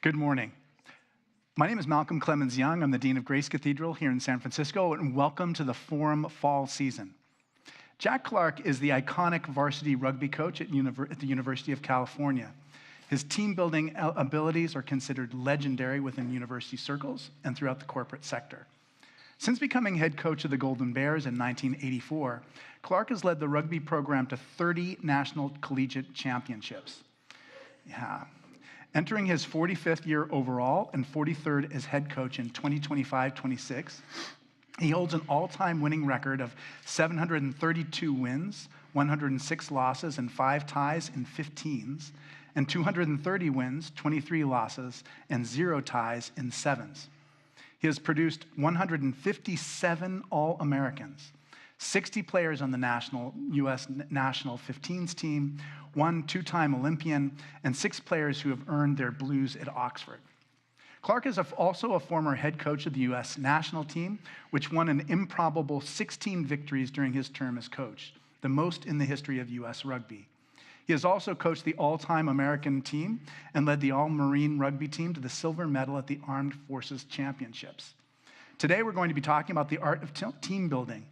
Good morning. My name is Malcolm Clemens Young. I'm the Dean of Grace Cathedral here in San Francisco, and welcome to the Forum fall season. Jack Clark is the iconic varsity rugby coach at the University of California. His team-building abilities are considered legendary within university circles and throughout the corporate sector. Since becoming head coach of the Golden Bears in 1984, Clark has led the rugby program to 30 national collegiate championships. Entering his 45th year overall and 43rd as head coach in 2025-26, he holds an all-time winning record of 732 wins, 106 losses, and 5 ties in 15s, and 230 wins, 23 losses, and 0 ties in 7s. He has produced 157 All-Americans, 60 players on the U.S. national 15s team, 1 two-time Olympian, and 6 players who have earned their blues at Oxford. Clark is also a former head coach of the U.S. national team, which won an improbable 16 victories during his term as coach, the most in the history of U.S. rugby. He has also coached the all-time American team and led the all-Marine rugby team to the silver medal at the Armed Forces Championships. Today, we're going to be talking about the art of team building.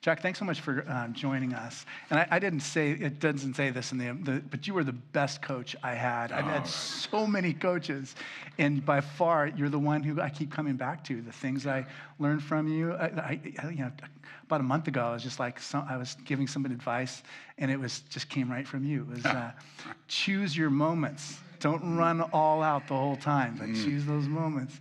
Jack, thanks so much for joining us. And I didn't say, it doesn't say this but you were the best coach I had. I've had so many coaches, and by far, you're the one who I keep coming back to. The things I learned from you. About a month ago, I was just like, I was giving somebody advice, and it just came right from you. It was choose your moments. Don't run all out the whole time, but choose those moments.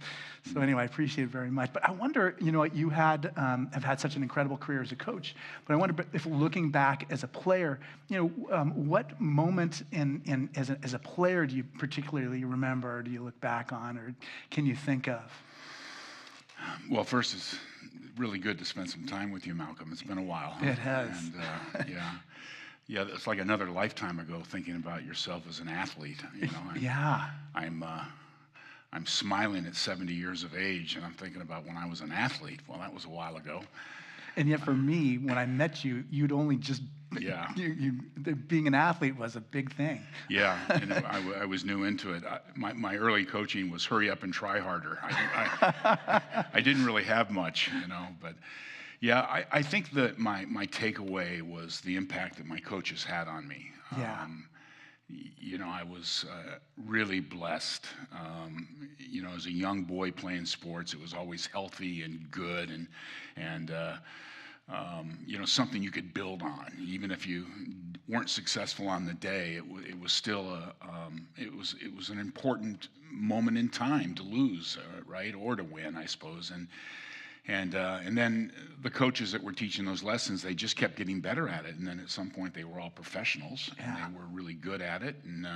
So anyway, I appreciate it very much. But I wonder, you have had such an incredible career as a coach, but I wonder if looking back as a player, what moment as a player do you particularly remember, or do you look back on, or can you think of? Well, first, it's really good to spend some time with you, Malcolm. It's been a while. It has. And yeah, it's like another lifetime ago thinking about yourself as an athlete. I'm smiling at 70 years of age, and I'm thinking about when I was an athlete. Well, that was a while ago. And yet for me, when I met you, you'd only just, being an athlete was a big thing. Yeah, I was new into it. My early coaching was hurry up and try harder. I didn't really have much, but yeah, I think that my takeaway was the impact that my coaches had on me. Yeah. I was really blessed. As a young boy playing sports, it was always healthy and good, and something you could build on. Even if you weren't successful on the day, it was still it was an important moment in time to lose, right, or to win, I suppose. And then the coaches that were teaching those lessons, they just kept getting better at it. And then at some point, they were all professionals, and they were really good at it. And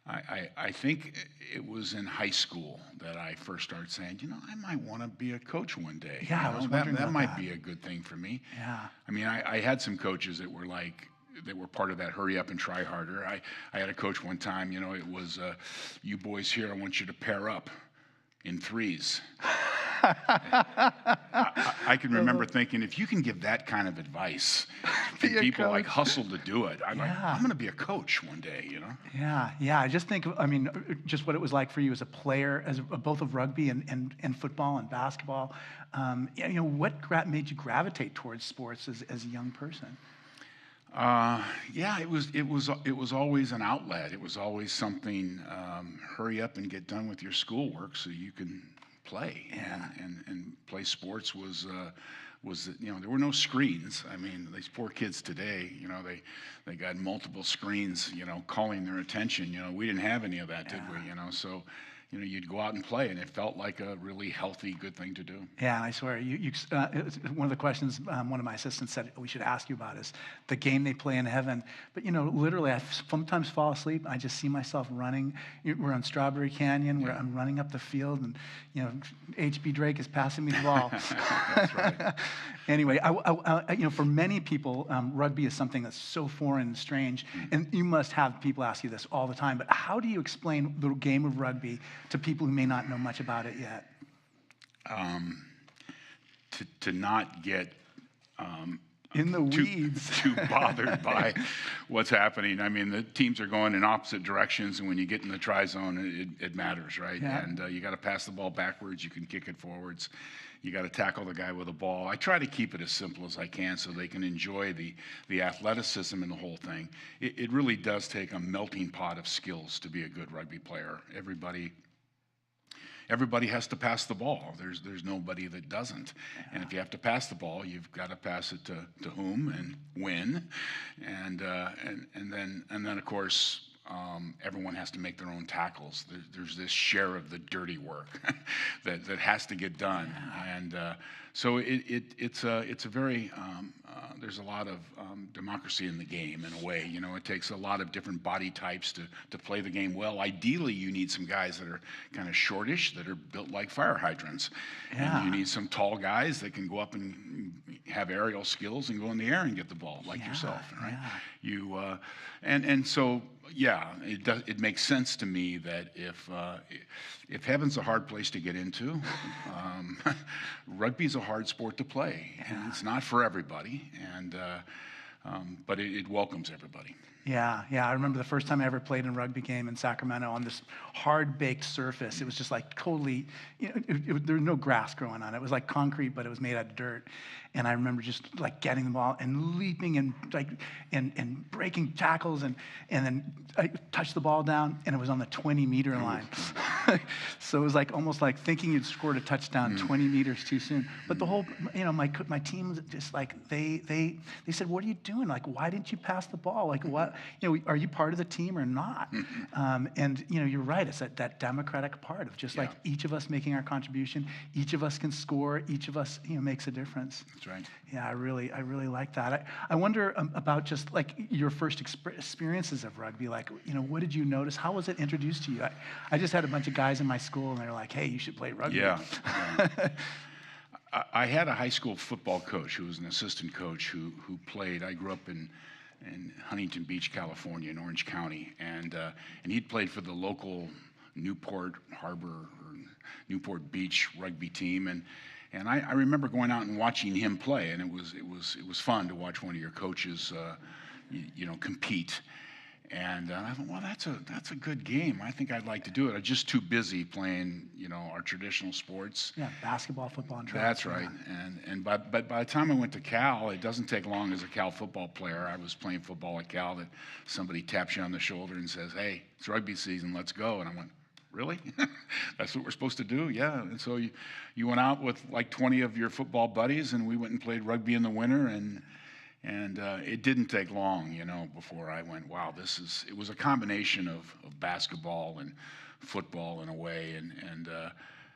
I think it was in high school that I first started saying, I might want to be a coach one day. Yeah, I was wondering that about might that. be a good thing for me. Yeah. I mean, I had some coaches that were part of that hurry up and try harder. I had a coach one time, it was, you boys here, I want you to pair up in threes. I can remember thinking, if you can give that kind of advice, and people like hustle to do it, I'm going to be a coach one day, Yeah. I just think, just what it was like for you as a player, both of rugby and football and basketball. What made you gravitate towards sports as a young person? It was always an outlet. It was always something. Hurry up and get done with your schoolwork so you can play. And play sports was there were no screens. I mean, these poor kids today, they got multiple screens, calling their attention. We didn't have any of that, did we? So you'd go out and play, and it felt like a really healthy, good thing to do. Yeah, and I swear, one of the questions one of my assistants said we should ask you about is the game they play in heaven. But, literally, I sometimes fall asleep. I just see myself running. We're on Strawberry Canyon, where I'm running up the field, and, H.B. Drake is passing me the ball. That's right. Anyway, for many people, rugby is something that's so foreign and strange, and you must have people ask you this all the time, but how do you explain the game of rugby to people who may not know much about it yet? To not get in the too, weeds. too bothered by what's happening. I mean, the teams are going in opposite directions, and when you get in the try zone, it matters, right? Yeah. And you got to pass the ball backwards. You can kick it forwards. You got to tackle the guy with the ball. I try to keep it as simple as I can so they can enjoy the athleticism and the whole thing. It really does take a melting pot of skills to be a good rugby player. Everybody has to pass the ball. There's nobody that doesn't. And if you have to pass the ball, you've got to pass it to whom and when, and then of course everyone has to make their own tackles. There's this share of the dirty work that has to get done, and so it's a very there's a lot of democracy in the game in a way. You know, it takes a lot of different body types to play the game well. Ideally, you need some guys that are kind of shortish, that are built like fire hydrants. Yeah. And you need some tall guys that can go up and have aerial skills and go in the air and get the ball like yourself, right? Yeah. And so yeah, it makes sense to me that if heaven's a hard place to get into, rugby's a hard sport to play, and it's not for everybody, and but it welcomes everybody. Yeah, I remember the first time I ever played in a rugby game in Sacramento on this hard-baked surface. It was just like totally, there was no grass growing on it. It was like concrete, but it was made out of dirt. And I remember just like getting the ball and leaping and like and breaking tackles, and then I touched the ball down and it was on the 20-meter line. So it was like almost like thinking you'd scored a touchdown 20 meters too soon. But the whole, my team was just like they said, "What are you doing? Like, why didn't you pass the ball? Like, what? Are you part of the team or not?" And you're right. It's that democratic part of just like each of us making our contribution. Each of us can score. Each of us makes a difference. That's right. Yeah, I really like that. I wonder about just like your first experiences of rugby. Like, what did you notice? How was it introduced to you? I just had a bunch of guys in my school, and they were like, "Hey, you should play rugby." Yeah. I had a high school football coach who was an assistant coach who played. I grew up in Huntington Beach, California, in Orange County, and he'd played for the local Newport Harbor or Newport Beach rugby team, and I remember going out and watching him play, and it was fun to watch one of your coaches, compete. And I thought, well, that's a good game. I think I'd like to do it. I'm just too busy playing, our traditional sports. Yeah, basketball, football, and track. That's right. But by the time I went to Cal, it doesn't take long as a Cal football player. I was playing football at Cal that somebody taps you on the shoulder and says, "Hey, it's rugby season. Let's go." And I went, "Really? That's what we're supposed to do?" Yeah. And so you went out with like 20 of your football buddies, and we went and played rugby in the winter, and it didn't take long, before I went, wow, it was a combination of basketball and football in a way, and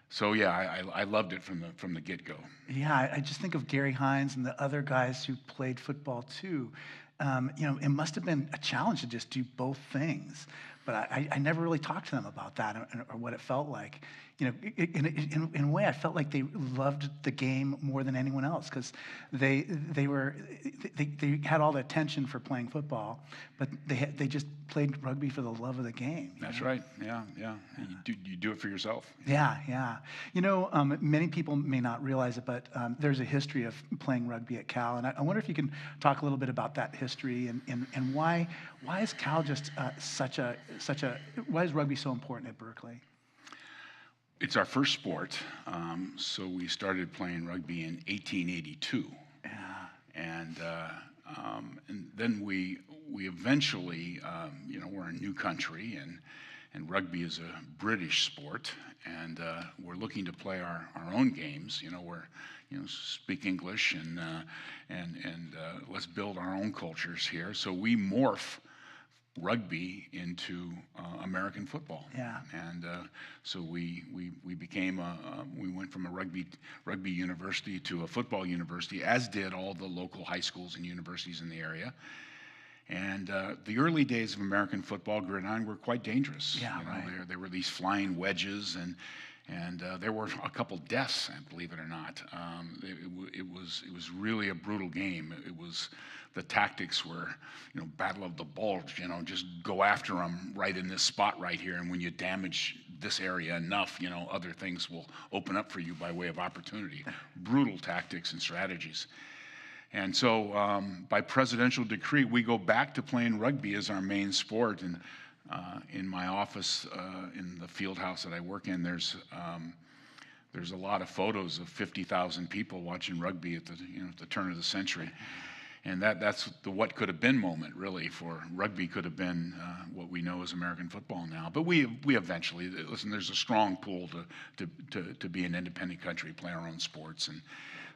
so yeah, I loved it from the get-go. Yeah, I just think of Gary Hines and the other guys who played football too. It must have been a challenge to just do both things, but I never really talked to them about that or what it felt like. In a way, I felt like they loved the game more than anyone else because they had all the attention for playing football, but they just played rugby for the love of the game. That's right. Yeah. You do it for yourself. Yeah. Many people may not realize it, but there's a history of playing rugby at Cal, and I wonder if you can talk a little bit about that history and why is Cal just why is rugby so important at Berkeley? It's our first sport, so we started playing rugby in 1882. Yeah. And then we eventually, we're a new country, and rugby is a British sport, and we're looking to play our own games. Speak English and let's build our own cultures here. So we morph rugby into American football. Yeah. And so we became we went from a rugby university to a football university, as did all the local high schools and universities in the area. And the early days of American football gridiron were quite dangerous. Yeah, right. There were these flying wedges, and there were a couple deaths, believe it or not. It was really a brutal game. The tactics were, battle of the bulge, just go after them right in this spot right here, and when you damage this area enough, other things will open up for you by way of opportunity. Brutal tactics and strategies. And so by presidential decree, we go back to playing rugby as our main sport. And in my office, in the field house that I work in, there's a lot of photos of 50,000 people watching rugby at the turn of the century. And that's the what could have been moment, really, for rugby could have been what we know as American football now. But we eventually, listen, there's a strong pull to be an independent country, play our own sports. And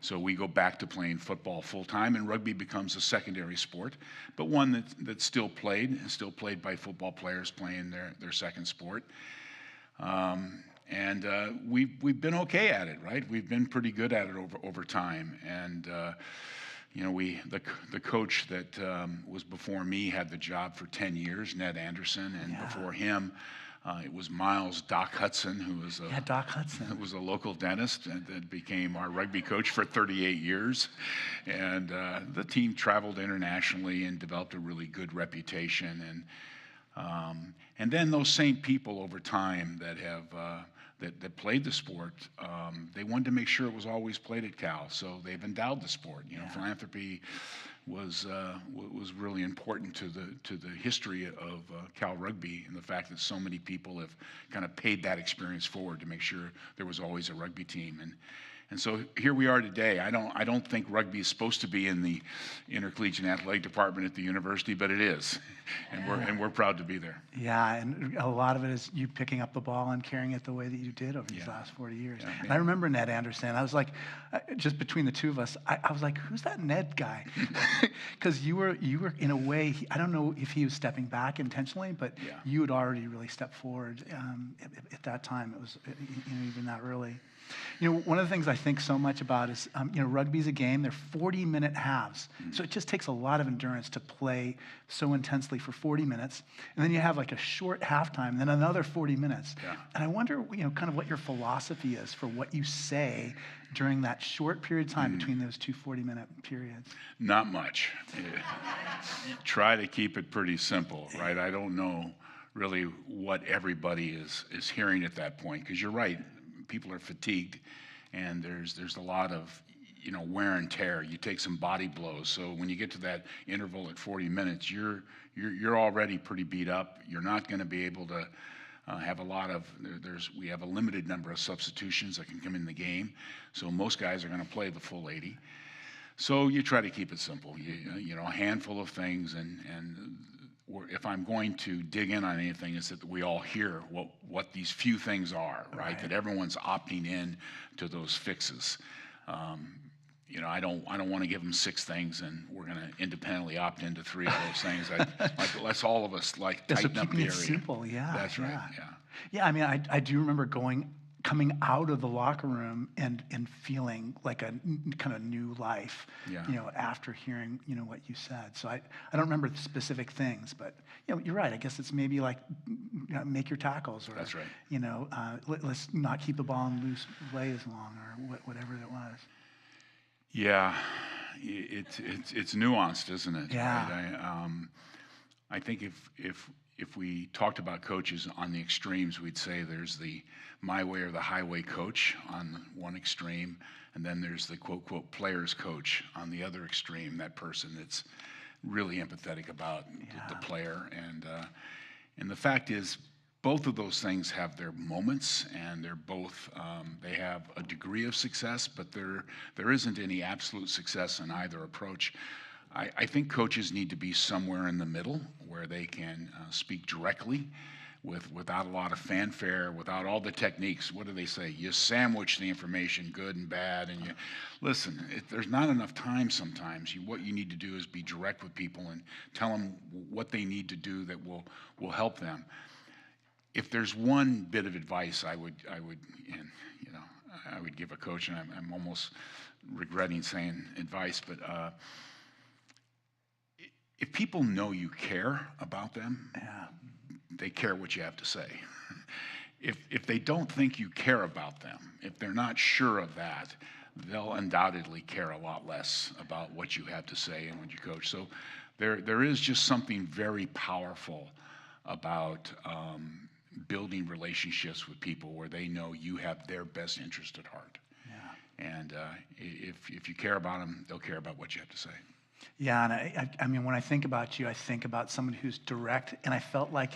so we go back to playing football full time, and rugby becomes a secondary sport, but one that's still played by football players playing their second sport. And we've been okay at it, right? We've been pretty good at it over time. And the coach that was before me had the job for 10 years, Ned Anderson, and before him, it was Miles Doc Hudson, who was Doc Hudson was a local dentist and that became our rugby coach for 38 years. And the team traveled internationally and developed a really good reputation. And then those same people over time that have that played the sport, they wanted to make sure it was always played at Cal, so they've endowed the sport. Philanthropy was really important to the history of Cal Rugby, and the fact that so many people have kind of paid that experience forward to make sure there was always a rugby team. And so here we are today. I don't think rugby is supposed to be in the intercollegiate athletic department at the university, but it is, and we're proud to be there. Yeah, and a lot of it is you picking up the ball and carrying it the way that you did over these last 40 years. Yeah, and I remember Ned Anderson. I was like, just between the two of us, I was like, who's that Ned guy? Because you were in a way, I don't know if he was stepping back intentionally, but you had already really stepped forward at that time. It was even that early. One of the things I think so much about is, rugby's a game. They're 40-minute halves. So it just takes a lot of endurance to play so intensely for 40 minutes. And then you have like a short halftime, and then another 40 minutes. Yeah. And I wonder, kind of what your philosophy is for what you say during that short period of time between those two 40-minute periods. Not much. Try to keep it pretty simple, right? I don't know really what everybody is hearing at that point, because you're right. People are fatigued, and there's a lot of wear and tear. You take some body blows, so when you get to that interval at 40 minutes, you're already pretty beat up. You're not going to be able to have a lot of. We have a limited number of substitutions that can come in the game, so most guys are going to play the full 80. So you try to keep it simple. A handful of things, and if I'm going to dig in on anything, it's that we all hear what these few things are, right? That everyone's opting in to those fixes. I don't want to give them 6 things, and we're going to independently opt into 3 of those things. Let's all of us tighten up the area. So keeping it simple, yeah. That's right. Yeah. I mean, I do remember coming out of the locker room and feeling like a kind of new life, after hearing, what you said. So I don't remember the specific things, but, you're right. I guess it's maybe like make your tackles, or, that's right. Let's not keep the ball in loose play as long, or whatever it was. Yeah, it's nuanced, isn't it? Yeah. Right? I think if we talked about coaches on the extremes, we'd say there's the my way or the highway coach on one extreme, and then there's the quote players coach on the other extreme, that person that's really empathetic about the player. And the fact is, both of those things have their moments, and they're both they have a degree of success, but there isn't any absolute success in either approach. I think coaches need to be somewhere in the middle where they can speak directly without a lot of fanfare, without all the techniques. What do they say? You sandwich the information, good and bad, and you listen. There's not enough time sometimes. What you need to do is be direct with people and tell them what they need to do that will help them. If there's one bit of advice I would give a coach, and I'm almost regretting saying advice, but if people know you care about them, they care what you have to say. If they don't think you care about them, if they're not sure of that, they'll undoubtedly care a lot less about what you have to say and what you coach. So there is just something very powerful about building relationships with people where they know you have their best interest at heart. And if you care about them, they'll care about what you have to say. Yeah, and I mean, when I think about you, I think about someone who's direct, and I felt like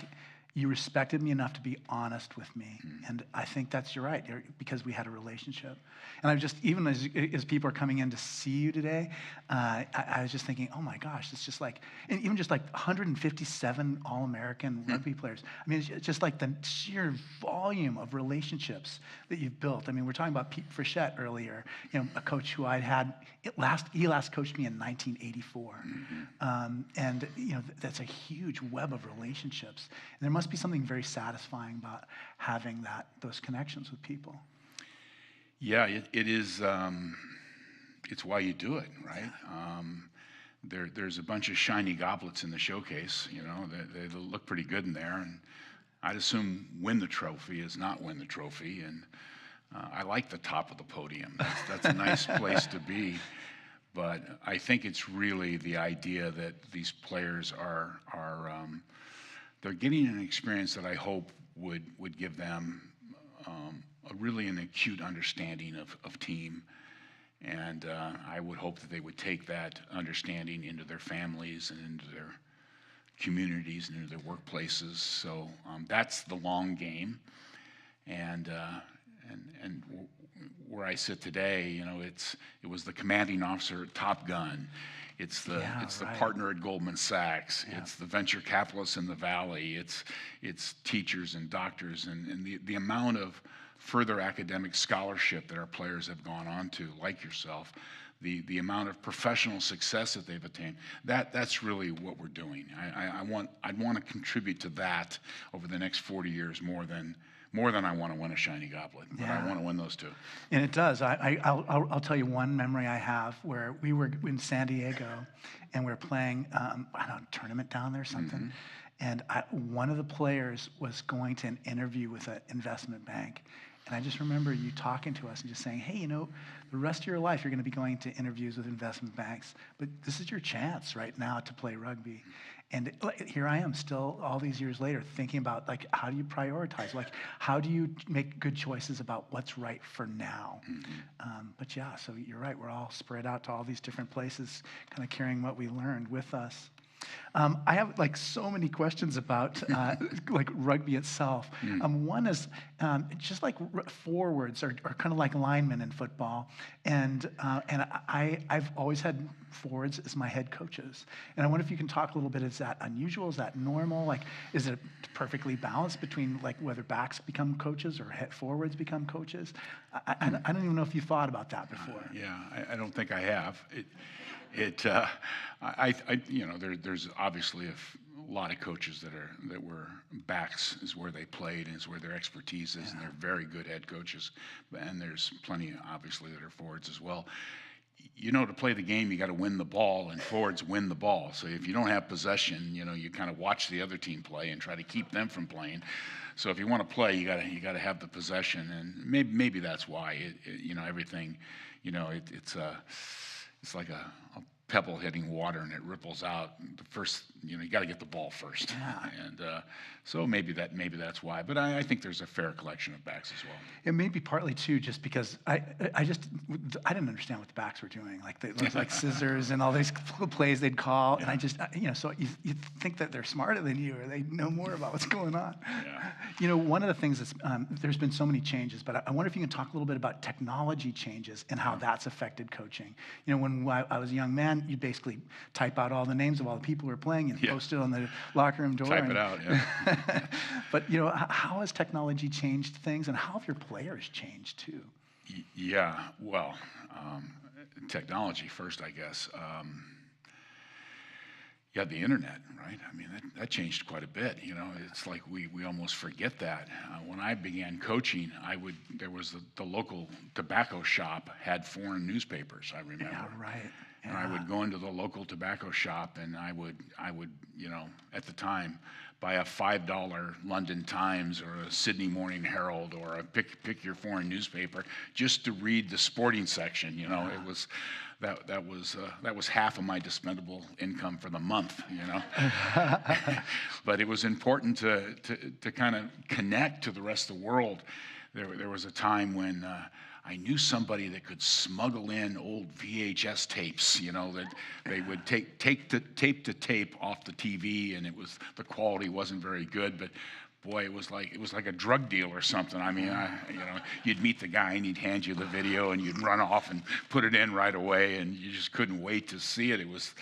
you respected me enough to be honest with me. And I think that's you're right, because we had a relationship. And I just, even as people are coming in to see you today, I was just thinking, oh my gosh, it's just like, and even just like 157 All-American rugby players. I mean, it's just like the sheer volume of relationships that you've built. I mean, we're talking about Pete Frechette earlier, a coach who I'd had, he last coached me in 1984. And, that's a huge web of relationships. And there must be something very satisfying about having those connections with people. Yeah, it is. It's why you do it, right? There's a bunch of shiny goblets in the showcase. They look pretty good in there, and I'd assume win the trophy is not win the trophy. And I like the top of the podium. That's a nice place to be. But I think it's really the idea that these players are they're getting an experience that I hope would give them an acute understanding of team. And I would hope that they would take that understanding into their families and into their communities and into their workplaces. So that's the long game. And where I sit today, it was the commanding officer at Top Gun. It's the partner at Goldman Sachs. Yeah. It's the venture capitalists in the Valley. It's teachers and doctors, and the amount of further academic scholarship that our players have gone on to, like yourself, the amount of professional success that they've attained. That's really what we're doing. I'd want to contribute to that over the next 40 years more than I want to win a shiny goblet, but I want to win those two. And it does. I'll tell you one memory I have where we were in San Diego, and we were playing a tournament down there or something, and one of the players was going to an interview with an investment bank. And I just remember you talking to us and just saying, hey, the rest of your life you're going to be going to interviews with investment banks, but this is your chance right now to play rugby. And here I am still all these years later thinking about, how do you prioritize? How do you make good choices about what's right for now? But yeah, so you're right. We're all spread out to all these different places, kind of carrying what we learned with us. I have so many questions about rugby itself. One is just like forwards are kind of like linemen in football, and I've always had forwards as my head coaches. And I wonder if you can talk a little bit. Is that unusual? Is that normal? Is it perfectly balanced between whether backs become coaches or forwards become coaches? I don't even know if you thought about that before. I don't think I have. There's obviously a lot of coaches that were backs is where they played and is where their expertise is, and they're very good head coaches. And there's plenty, obviously, that are forwards as well. To play the game, you got to win the ball, and forwards win the ball. So if you don't have possession, you kind of watch the other team play and try to keep them from playing. So if you want to play, you got to have the possession, and maybe that's why everything, it's like a pebble hitting water and it ripples out. The first, you got to get the ball first. Yeah. And so maybe that's why. But I think there's a fair collection of backs as well. It may be partly too, just because I didn't understand what the backs were doing. They looked like scissors and all these plays they'd call, and I just so you think that they're smarter than you or they know more about what's going on. Yeah. One of the things that's there's been so many changes, but I wonder if you can talk a little bit about technology changes and how that's affected coaching. When I was a young man, you'd basically type out all the names of all the people who were playing and post it on the locker room door. Type it out, yeah. But, how has technology changed things, and how have your players changed too? Yeah, well, technology first, I guess. The internet, right? I mean, that changed quite a bit. It's like we almost forget that. When I began coaching, there was the local tobacco shop had foreign newspapers, I remember. Yeah, right. Yeah. And I would go into the local tobacco shop, and I would at the time buy a $5 London Times or a Sydney Morning Herald or a pick your foreign newspaper just to read the sporting section. It was that was half of my dispensable income for the month. But it was important to kind of connect to the rest of the world. there was a time when I knew somebody that could smuggle in old VHS tapes, that they would take tape to tape off the TV, and the quality wasn't very good, but boy, it was like a drug deal or something. I mean, you'd meet the guy and he'd hand you the video and you'd run off and put it in right away, and you just couldn't wait to see it. It was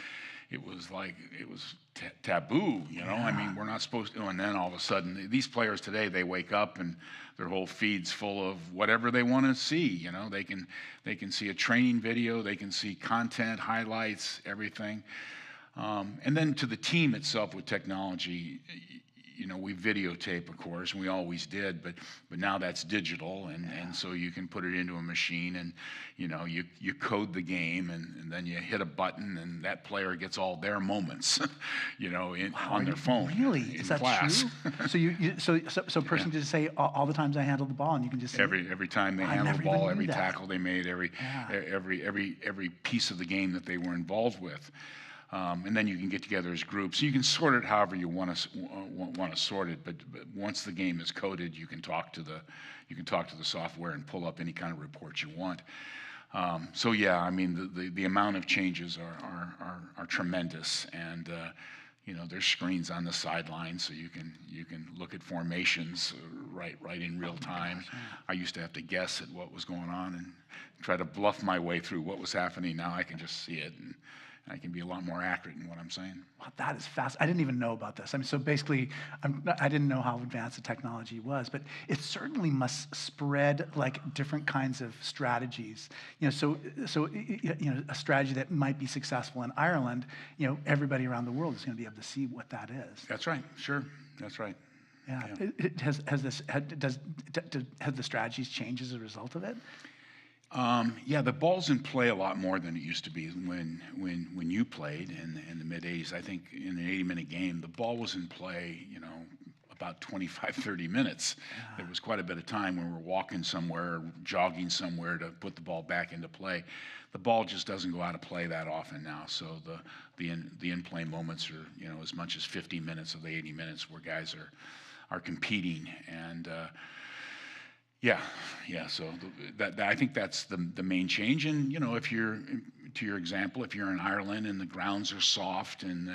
taboo, I mean, we're not supposed to. And then all of a sudden, these players today, they wake up and their whole feed's full of whatever they want to see. They can see a training video, they can see content, highlights, everything. And then to the team itself with technology, we videotape, of course, and we always did, but now that's digital, and so you can put it into a machine, and you code the game, and then you hit a button, and that player gets all their moments, on their phone. Really? In Is that class. true? So a person can just say all the times I handled the ball, and you can just see every time they handled the ball, every tackle they made, every piece of the game that they were involved with. And then you can get together as groups. You can sort it however you want to sort it, but once the game is coded, you can talk to the software and pull up any kind of report you want. So yeah, I mean the amount of changes are tremendous, and there's screens on the sideline, so you can look at formations right in real time. I used to have to guess at what was going on and try to bluff my way through what was happening. Now I can just see it, and I can be a lot more accurate in what I'm saying. Wow, that is fast. I didn't even know about this. I mean, so basically, I didn't know how advanced the technology was, but it certainly must spread like different kinds of strategies. So a strategy that might be successful in Ireland, everybody around the world is going to be able to see what that is. That's right. Sure. That's right. Yeah. Has the strategies changed as a result of it? Yeah, the ball's in play a lot more than it used to be when you played in the mid-'80s. I think in an 80-minute game, the ball was in play, about 25, 30 minutes. Yeah. There was quite a bit of time when we were walking somewhere or jogging somewhere to put the ball back into play. The ball just doesn't go out of play that often now. So the in-play moments are, as much as 50 minutes of the 80 minutes where guys are competing. And yeah. So I think that's the main change. And if you're, to your example, if you're in Ireland and the grounds are soft and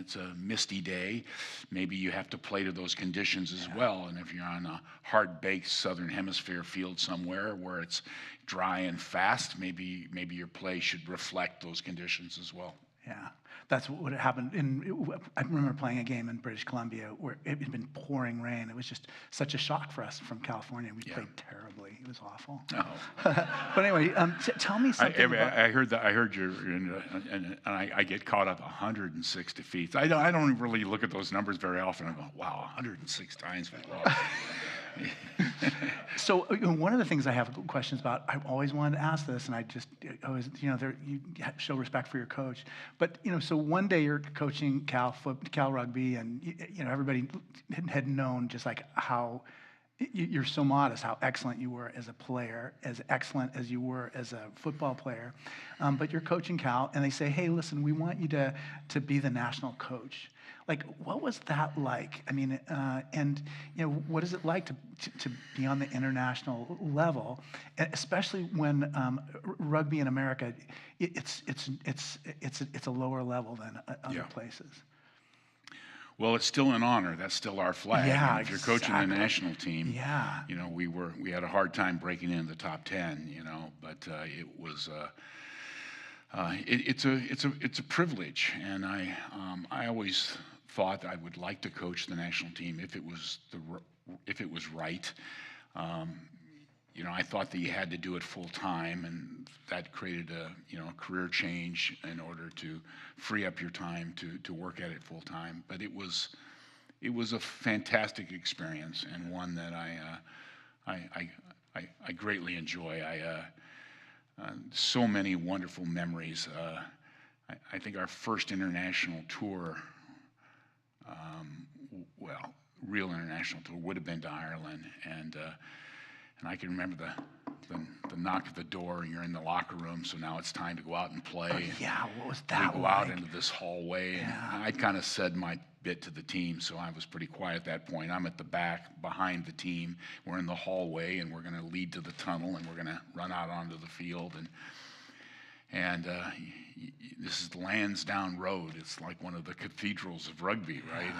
it's a misty day, maybe you have to play to those conditions as well. And if you're on a hard-baked Southern Hemisphere field somewhere where it's dry and fast, maybe your play should reflect those conditions as well. Yeah, that's what happened. I remember playing a game in British Columbia where it had been pouring rain. It was just such a shock for us from California. We played terribly. It was awful. Oh. But anyway, tell me something. I heard you, and I get caught up 106 defeats. I don't really look at those numbers very often. I go, wow, 106 times. So one of the things I have questions about, I've always wanted to ask this, and I just always, you show respect for your coach. But so one day you're coaching Cal Rugby, and everybody had known just like how you're so modest, how excellent you were as a player, as excellent as you were as a football player. But you're coaching Cal, and they say, hey, listen, we want you to be the national coach. Like, what was that like? I mean, and what is it like to be on the international level, especially when rugby in America, it's a lower level than other places. Well, it's still an honor. That's still our flag. Yeah, if you're coaching the national team, yeah. We had a hard time breaking into the top 10. But it was. It's a privilege, and I always thought I would like to coach the national team if it was right. I thought that you had to do it full time, and that created a career change in order to free up your time to work at it full time. But it was a fantastic experience, and one that I greatly enjoy. So many wonderful memories. I think our first international tour, real international tour, would have been to Ireland, and I can remember the knock at the door, and you're in the locker room, so now it's time to go out and play. Yeah, what was that We go out into this hallway, and I kind of said my bit to the team, so I was pretty quiet at that point. I'm at the back behind the team. We're in the hallway, and we're going to lead to the tunnel, and we're going to run out onto the field. And this is Lansdowne Road. It's like one of the cathedrals of rugby, right?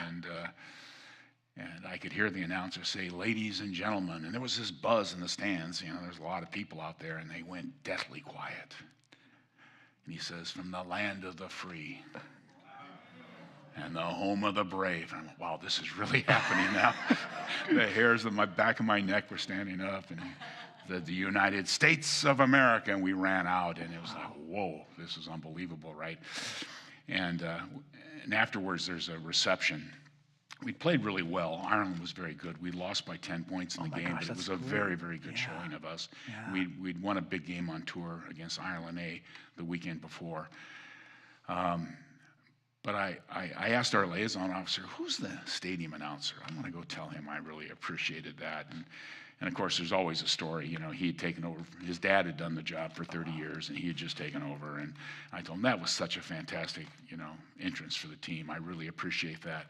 And I could hear the announcer say, "Ladies and gentlemen," and there was this buzz in the stands. There's a lot of people out there, and they went deathly quiet. And he says, "From the land of the free and the home of the brave." And I'm like, wow, this is really happening now. The hairs on my back of my neck were standing up, and the United States of America, and we ran out, and it was like, whoa, this is unbelievable, right? And afterwards, there's a reception. We played really well. Ireland was very good. We lost by 10 points in the game, but it was a very, very good showing of us. Yeah. We'd won a big game on tour against Ireland A the weekend before. But I asked our liaison officer, "Who's the stadium announcer? I want to go tell him I really appreciated that." And of course, there's always a story. He had taken over. His dad had done the job for 30 years, and he had just taken over. And I told him that was such a fantastic, entrance for the team. I really appreciate that.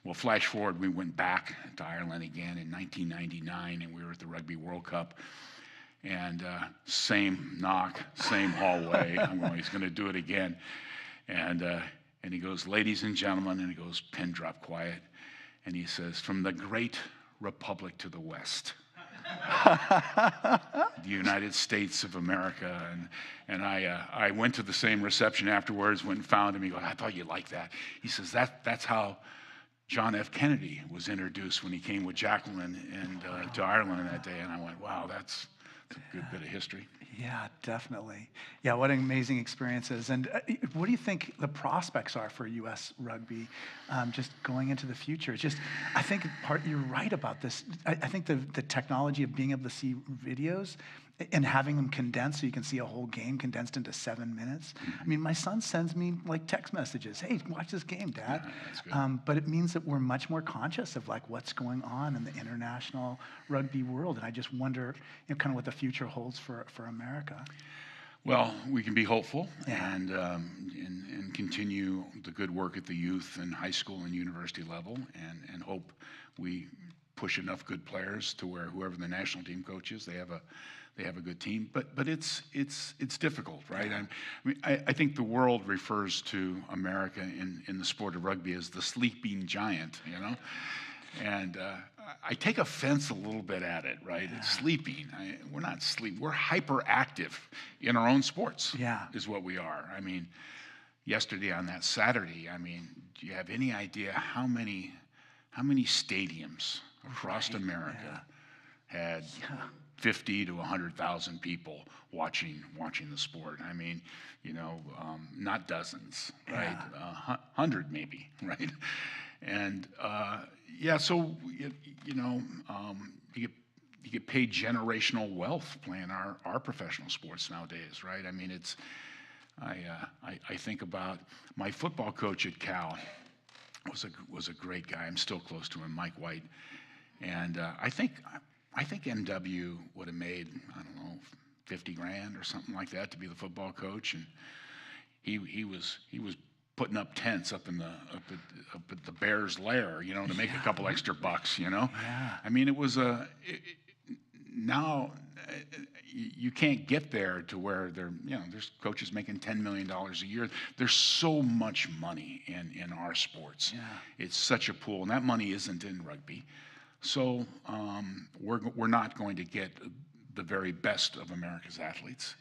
Well, flash forward, we went back to Ireland again in 1999, and we were at the Rugby World Cup. And same knock, same hallway. I'm going, he's going to do it again. And he goes, "Ladies and gentlemen," and he goes, pin drop quiet. And he says, "From the great republic to the west, the United States of America." And I went to the same reception afterwards, went and found him. He goes, "I thought you'd like that." He says, that's how John F. Kennedy was introduced when he came with Jacqueline and to Ireland that day. And I went, wow, that's a good bit of history. Yeah, definitely. Yeah, what amazing experiences. And what do you think the prospects are for U.S. rugby just going into the future? I think you're right about this. I think the technology of being able to see videos and having them condensed so you can see a whole game condensed into 7 minutes. Mm-hmm. I mean, my son sends me like text messages, "Hey, watch this game, Dad." Yeah, that's good. But it means that we're much more conscious of like what's going on in the international rugby world. And I just wonder kind of what the future holds for America. Well, we can be hopeful and continue the good work at the youth and high school and university level and hope we push enough good players to where whoever the national team coach is, they have a good team. But it's difficult, right? I think the world refers to America in the sport of rugby as the sleeping giant, And I take offense a little bit at it, right? Yeah. It's sleeping. We're not sleeping. We're hyperactive in our own sports. Yeah, is what we are. I mean, yesterday on that Saturday, do you have any idea how many stadiums across America had 50 to 100,000 people watching the sport? Not dozens, right? 100 maybe, right? And so you get paid generational wealth playing our professional sports nowadays, right? I think about my football coach at Cal was a great guy. I'm still close to him, Mike White, and I think MW would have made, I don't know, $50,000 or something like that to be the football coach, and he was putting up tents up at the Bears' lair, to make a couple extra bucks, Yeah. It was now you can't get there to where there's coaches making $10 million a year. There's so much money in our sports. Yeah. It's such a pool, and that money isn't in rugby. So we're not going to get the very best of America's athletes,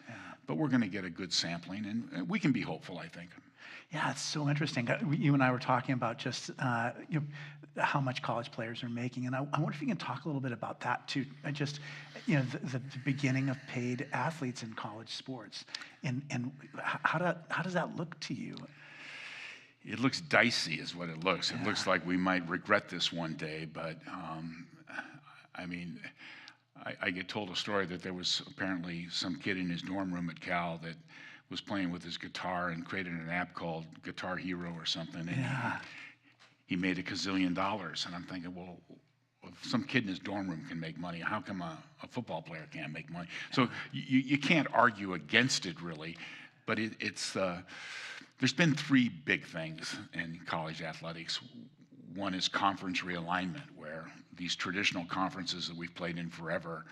but we're going to get a good sampling, and we can be hopeful, I think. Yeah, it's so interesting. You and I were talking about just how much college players are making, and I wonder if you can talk a little bit about that too. Just the beginning of paid athletes in college sports, and how does that look to you? It looks dicey, is what it looks. It looks like we might regret this one day, but I get told a story that there was apparently some kid in his dorm room at Cal that was playing with his guitar and created an app called Guitar Hero or something, and he made $1 gazillion. And I'm thinking, well, if some kid in his dorm room can make money, how come a football player can't make money? So you can't argue against it, really, but it's there's been 3 big things in college athletics. One is conference realignment, where these traditional conferences that we've played in forever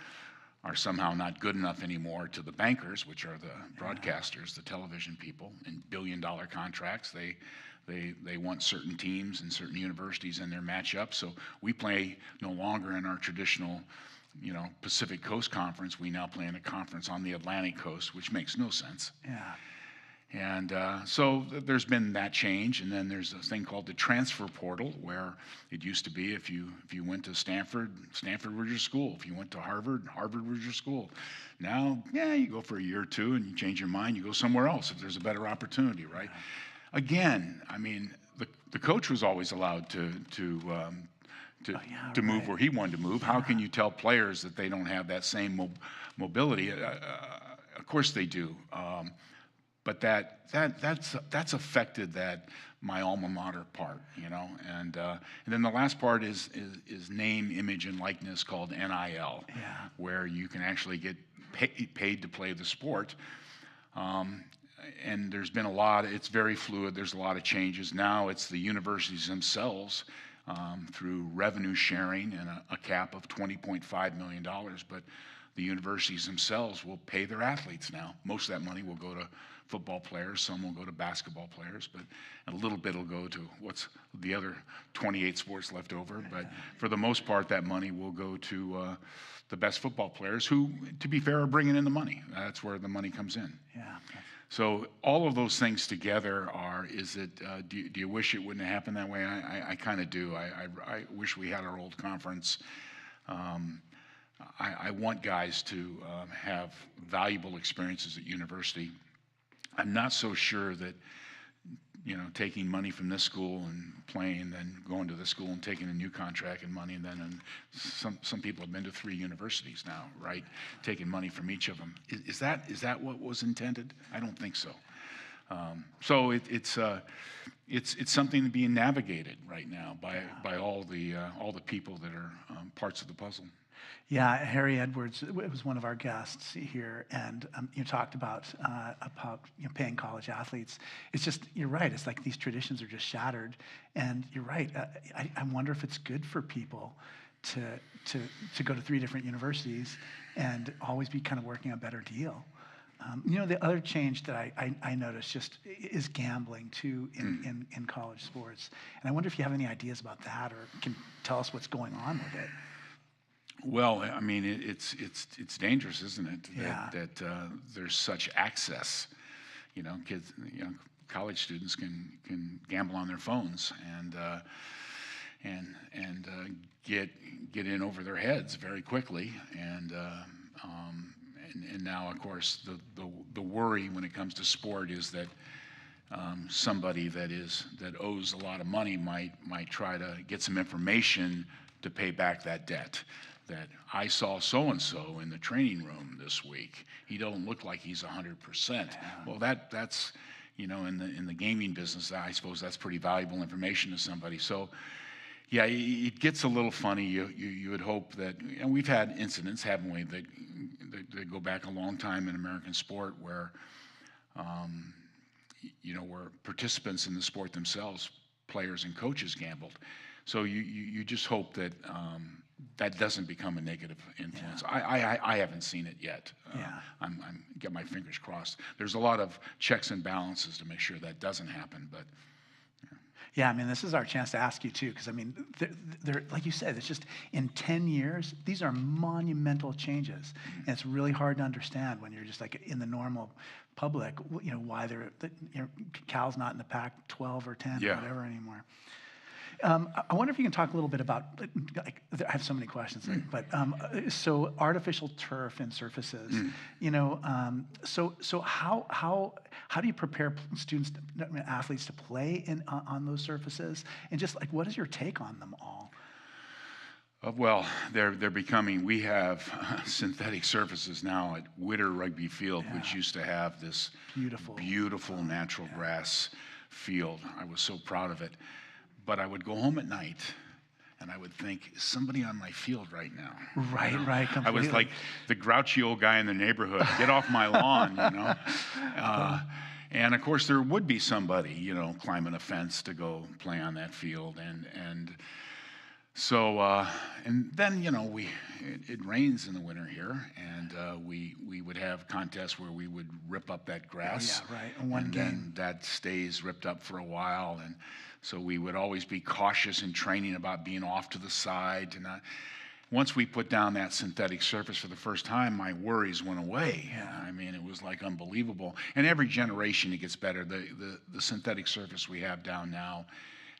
are somehow not good enough anymore to the bankers, which are the broadcasters, the television people, in billion-dollar contracts. They want certain teams and certain universities in their matchup. So we play no longer in our traditional, Pacific Coast Conference. We now play in a conference on the Atlantic Coast, which makes no sense. Yeah. And so there's been that change, and then there's this thing called the transfer portal, where it used to be if you went to Stanford was your school. If you went to Harvard was your school. Now, you go for a year or two, and you change your mind, you go somewhere else if there's a better opportunity, right? Yeah. Again, I mean, the coach was always allowed to move where he wanted to move. How can you tell players that they don't have that same mobility? Of course they do. But that's affected my alma mater part, and then the last part is name, image, and likeness, called NIL, where you can actually get paid to play the sport. And there's been it's very fluid. There's a lot of changes. Now it's the universities themselves, through revenue sharing and a cap of $20.5 million, but the universities themselves will pay their athletes now. Most of that money will go to football players, some will go to basketball players, but a little bit will go to what's the other 28 sports left over. But for the most part, that money will go to the best football players, who, to be fair, are bringing in the money. That's where the money comes in. Yeah. So all of those things together do you wish it wouldn't have happened that way? I kind of do. I wish we had our old conference. I want guys to have valuable experiences at university. I'm not so sure that, taking money from this school and playing, then going to this school and taking a new contract and money, and some people have been to 3 universities now, right? Taking money from each of them. Is that what was intended? I don't think so. So it's something being navigated right now by all the people that are parts of the puzzle. Yeah, Harry Edwards was one of our guests here, and you talked about paying college athletes. It's just, you're right. It's like these traditions are just shattered, and you're right. I wonder if it's good for people to go to 3 different universities and always be kind of working a better deal. The other change that I noticed just is gambling too in college sports, and I wonder if you have any ideas about that, or can tell us what's going on with it. Well, I mean, it's dangerous, isn't it? Yeah. That there's such access. Kids, college students can gamble on their phones and get in over their heads very quickly. And now, of course, the worry when it comes to sport is that somebody that owes a lot of money might try to get some information to pay back that debt. That I saw so-and-so in the training room this week. He don't look like he's 100%. Well, that's in the gaming business, I suppose that's pretty valuable information to somebody. So, yeah, it gets a little funny. You would hope that, and we've had incidents, haven't we, that go back a long time in American sport where, where participants in the sport themselves, players and coaches, gambled. So you just hope that that doesn't become a negative influence. Yeah. I haven't seen it yet. I'm get my fingers crossed. There's a lot of checks and balances to make sure that doesn't happen, but. Yeah, I mean, this is our chance to ask you too, because I mean, they're like you said, it's just in 10 years, these are monumental changes, and it's really hard to understand when you're just like in the normal public, why Cal's not in the Pac-12 or 10 or whatever anymore. I wonder if you can talk a little bit about, I have so many questions, but so artificial turf and surfaces, so how do you prepare athletes to play on those surfaces? And just like, what is your take on them all? Well, we have synthetic surfaces now at Witter Rugby Field, which used to have this beautiful natural grass field. I was so proud of it. But I would go home at night, and I would think, is somebody on my field right now? Right, completely. I was like the grouchy old guy in the neighborhood. Get off my lawn, And of course, there would be somebody, you know, climbing a fence to go play on that field, and so, and then, you know, it rains in the winter here, and we would have contests where we would rip up that grass. Oh, yeah, right. In one and game. then that stays ripped up for a while, and so we would always be cautious in training about being off to the side. And once we put down that synthetic surface for the first time, my worries went away. Yeah. I mean, it was like unbelievable. And every generation it gets better. The synthetic surface we have down now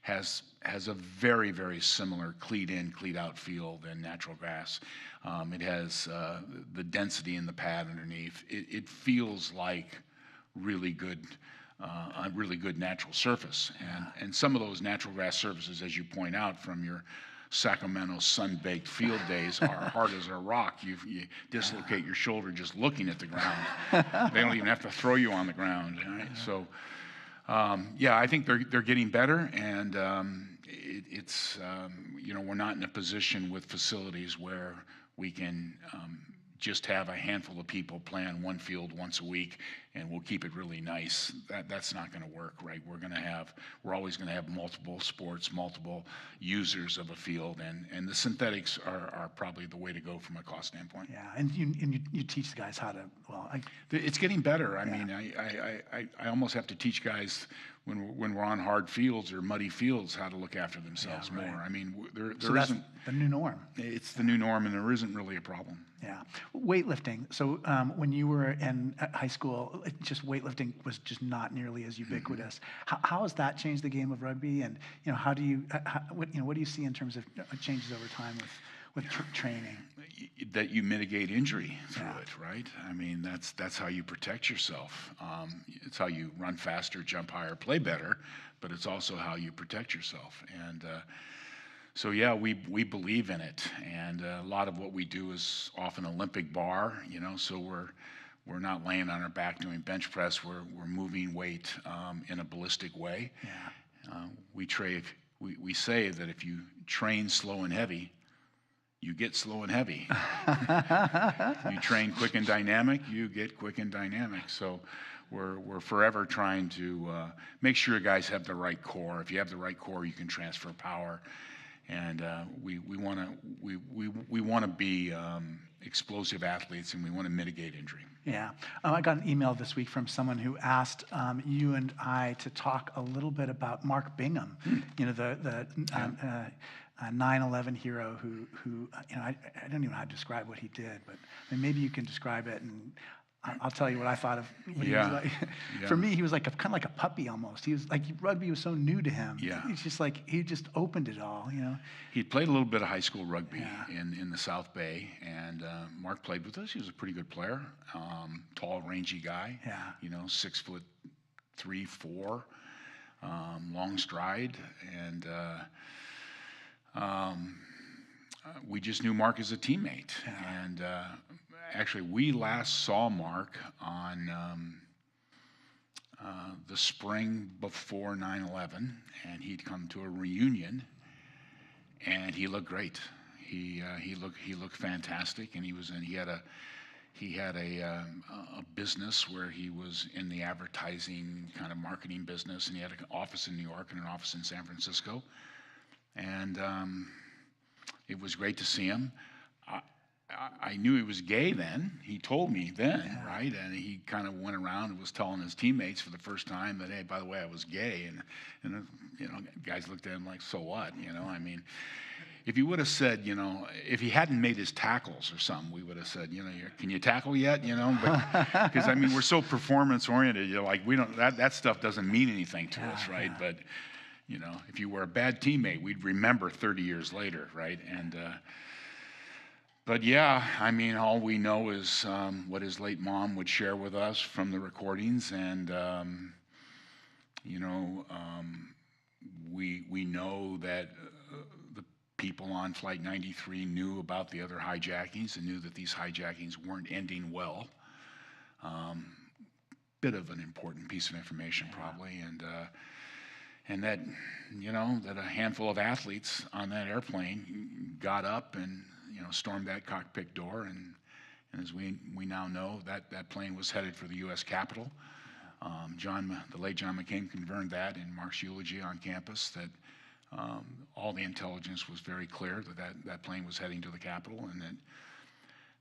has a very, very similar cleat in, cleat out feel than natural grass. It has the density in the pad underneath. It feels like really good, a really good natural surface. And some of those natural grass surfaces, as you point out from your Sacramento sun-baked field days, are hard as a rock. You dislocate your shoulder just looking at the ground. They don't even have to throw you on the ground. Right? So. Yeah, I think they're getting better, and it's you know, we're not in a position with facilities where we can just have a handful of people play on one field once a week, and we'll keep it really nice. That's not going to work, right? We're always going to have multiple sports, multiple users of a field, and the synthetics are probably the way to go from a cost standpoint. Yeah, and you teach the guys how to, well, It's getting better. I mean, I almost have to teach guys when we're on hard fields or muddy fields how to look after themselves more. I mean, there that's isn't the new norm. It's the new norm, and there isn't really a problem. Yeah, weightlifting. So when you were in high school, just weightlifting was just not nearly as ubiquitous. How has that changed the game of rugby? And you know, how do you, what do you see in terms of changes over time with training? That you mitigate injury through it, right? I mean, that's how you protect yourself. It's how you run faster, jump higher, play better, but it's also how you protect yourself. And so yeah, we believe in it, and a lot of what we do is often Olympic bar, you know. So we're not laying on our back doing bench press. We're moving weight in a ballistic way. Yeah. We say that if you train slow and heavy, you get slow and heavy. You train quick and dynamic, you get quick and dynamic. So we're forever trying to make sure guys have the right core. If you have the right core, you can transfer power. And we want to be explosive athletes, and we want to mitigate injury. Yeah, I got an email this week from someone who asked you and I to talk a little bit about Mark Bingham. You know, the 9/11 hero who you know, I don't even know how to describe what he did, but I mean, maybe you can describe it, and I'll tell you what I thought of what he was like. For me, he was like kind of like a puppy almost. He was like, rugby was so new to him. Yeah. He's just like, he just opened it all, you know. He'd played a little bit of high school rugby in the South Bay, and Mark played with us. He was a pretty good player, tall, rangy guy. Yeah. You know, 6'3", 4", long stride, and we just knew Mark as a teammate. And actually, we last saw Mark on the spring before 9/11, and he'd come to a reunion, and he looked great. He looked fantastic, and he had a business where he was in the advertising kind of marketing business, and he had an office in New York and an office in San Francisco, and it was great to see him. I knew he was gay then. He told me then, right? And he kind of went around and was telling his teammates for the first time that, hey, by the way, I was gay. And you know, guys looked at him like, so what? You know, I mean, if he would have said, you know, if he hadn't made his tackles or something, we would have said, you know, can you tackle yet? You know, because I mean, we're so performance oriented. You're like, we don't, that stuff doesn't mean anything to us, right? But you know, if you were a bad teammate, we'd remember 30 years later, right? And but yeah, I mean, all we know is what his late mom would share with us from the recordings, and you know, we know that the people on Flight 93 knew about the other hijackings and knew that these hijackings weren't ending well. Bit of an important piece of information, probably, and that, you know, that a handful of athletes on that airplane got up and, you know, stormed that cockpit door, and as we now know, that plane was headed for the U.S. Capitol. The late John McCain confirmed that in Mark's eulogy on campus, that all the intelligence was very clear that plane was heading to the Capitol, and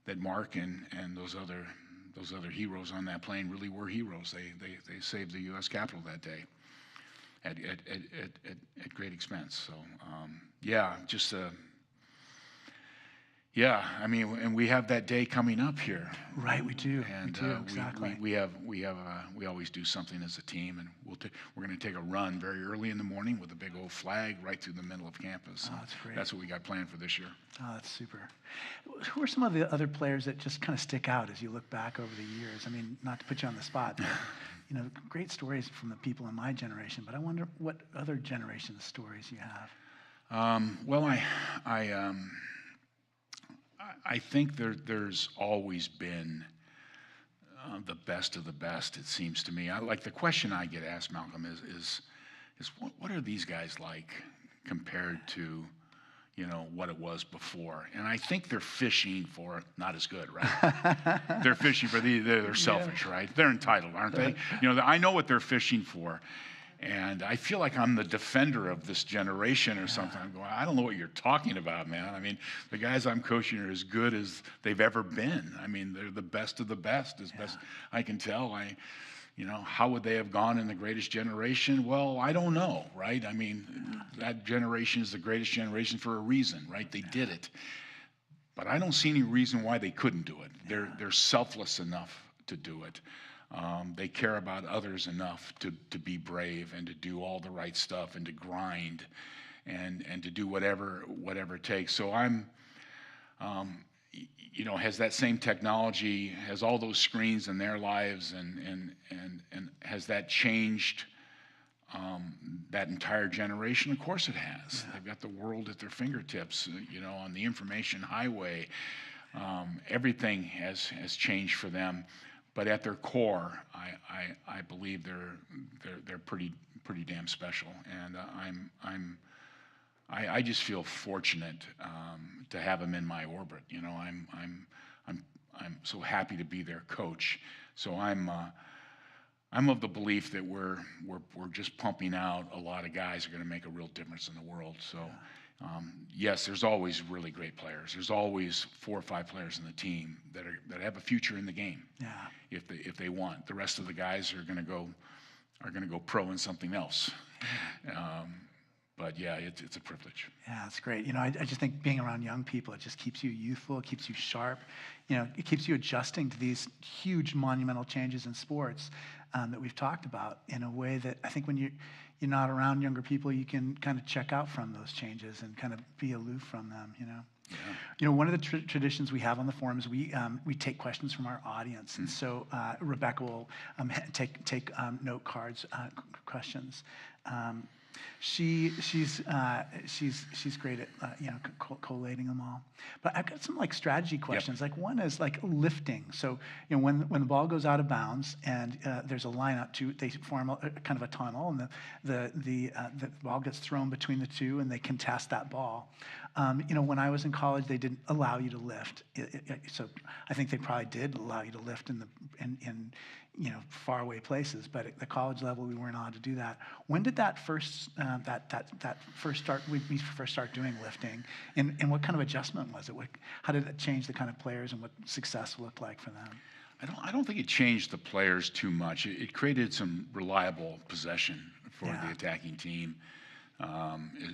that Mark and those other heroes on that plane really were heroes. They saved the U.S. Capitol that day at great expense. So I mean, and we have that day coming up here. Right, we do. And we do, exactly. We always do something as a team, and we're going to take a run very early in the morning with a big old flag right through the middle of campus. Oh, that's great. That's what we got planned for this year. Oh, that's super. Who are some of the other players that just kind of stick out as you look back over the years? I mean, not to put you on the spot, but great stories from the people in my generation. But I wonder what other generations' stories you have. Well, I think there's always been the best of the best, it seems to me. Like the question I get asked, Malcolm, is what are these guys like compared to, what it was before? And I think they're fishing for not as good, right? They're fishing for they're selfish, right? They're entitled, aren't they? I know what they're fishing for. And I feel like I'm the defender of this generation or something. I'm going, I don't know what you're talking about, man. I mean, the guys I'm coaching are as good as they've ever been. I mean, they're the best of the best, as best I can tell. How would they have gone in the greatest generation? Well, I don't know, right? I mean, that generation is the greatest generation for a reason, right? They did it. But I don't see any reason why they couldn't do it. They're selfless enough to do it. They care about others enough to be brave and to do all the right stuff and to grind and to do whatever it takes. So has that same technology, has all those screens in their lives, and has that changed that entire generation? Of course it has. They've got the world at their fingertips, on the information highway. Everything has changed for them. But at their core, I believe they're pretty damn special, and I just feel fortunate to have them in my orbit. I'm so happy to be their coach. So I'm of the belief that we're just pumping out a lot of guys who are going to make a real difference in the world. So. Yes, there's always really great players. There's always 4 or 5 players in the team that have a future in the game. Yeah. If they want, the rest of the guys are going to go pro in something else. But yeah, it's a privilege. Yeah, it's great. I just think being around young people, it just keeps you youthful, it keeps you sharp. It keeps you adjusting to these huge monumental changes in sports that we've talked about in a way that I think when you're not around younger people, you can kind of check out from those changes and kind of be aloof from them, Yeah. One of the traditions we have on the forum is we take questions from our audience, and so Rebecca will take note cards, questions. She's great at collating them all. But I've got some strategy questions. Yep. One is lifting. So when the ball goes out of bounds and there's a line out to, they form kind of a tunnel, and the ball gets thrown between the two, and they contest that ball. When I was in college, they didn't allow you to lift. So I think they probably did allow you to lift in faraway places, but at the college level, we weren't allowed to do that. When did that first start? We first start doing lifting, and what kind of adjustment was it? How did it change the kind of players and what success looked like for them? I don't think it changed the players too much. It created some reliable possession for the attacking team.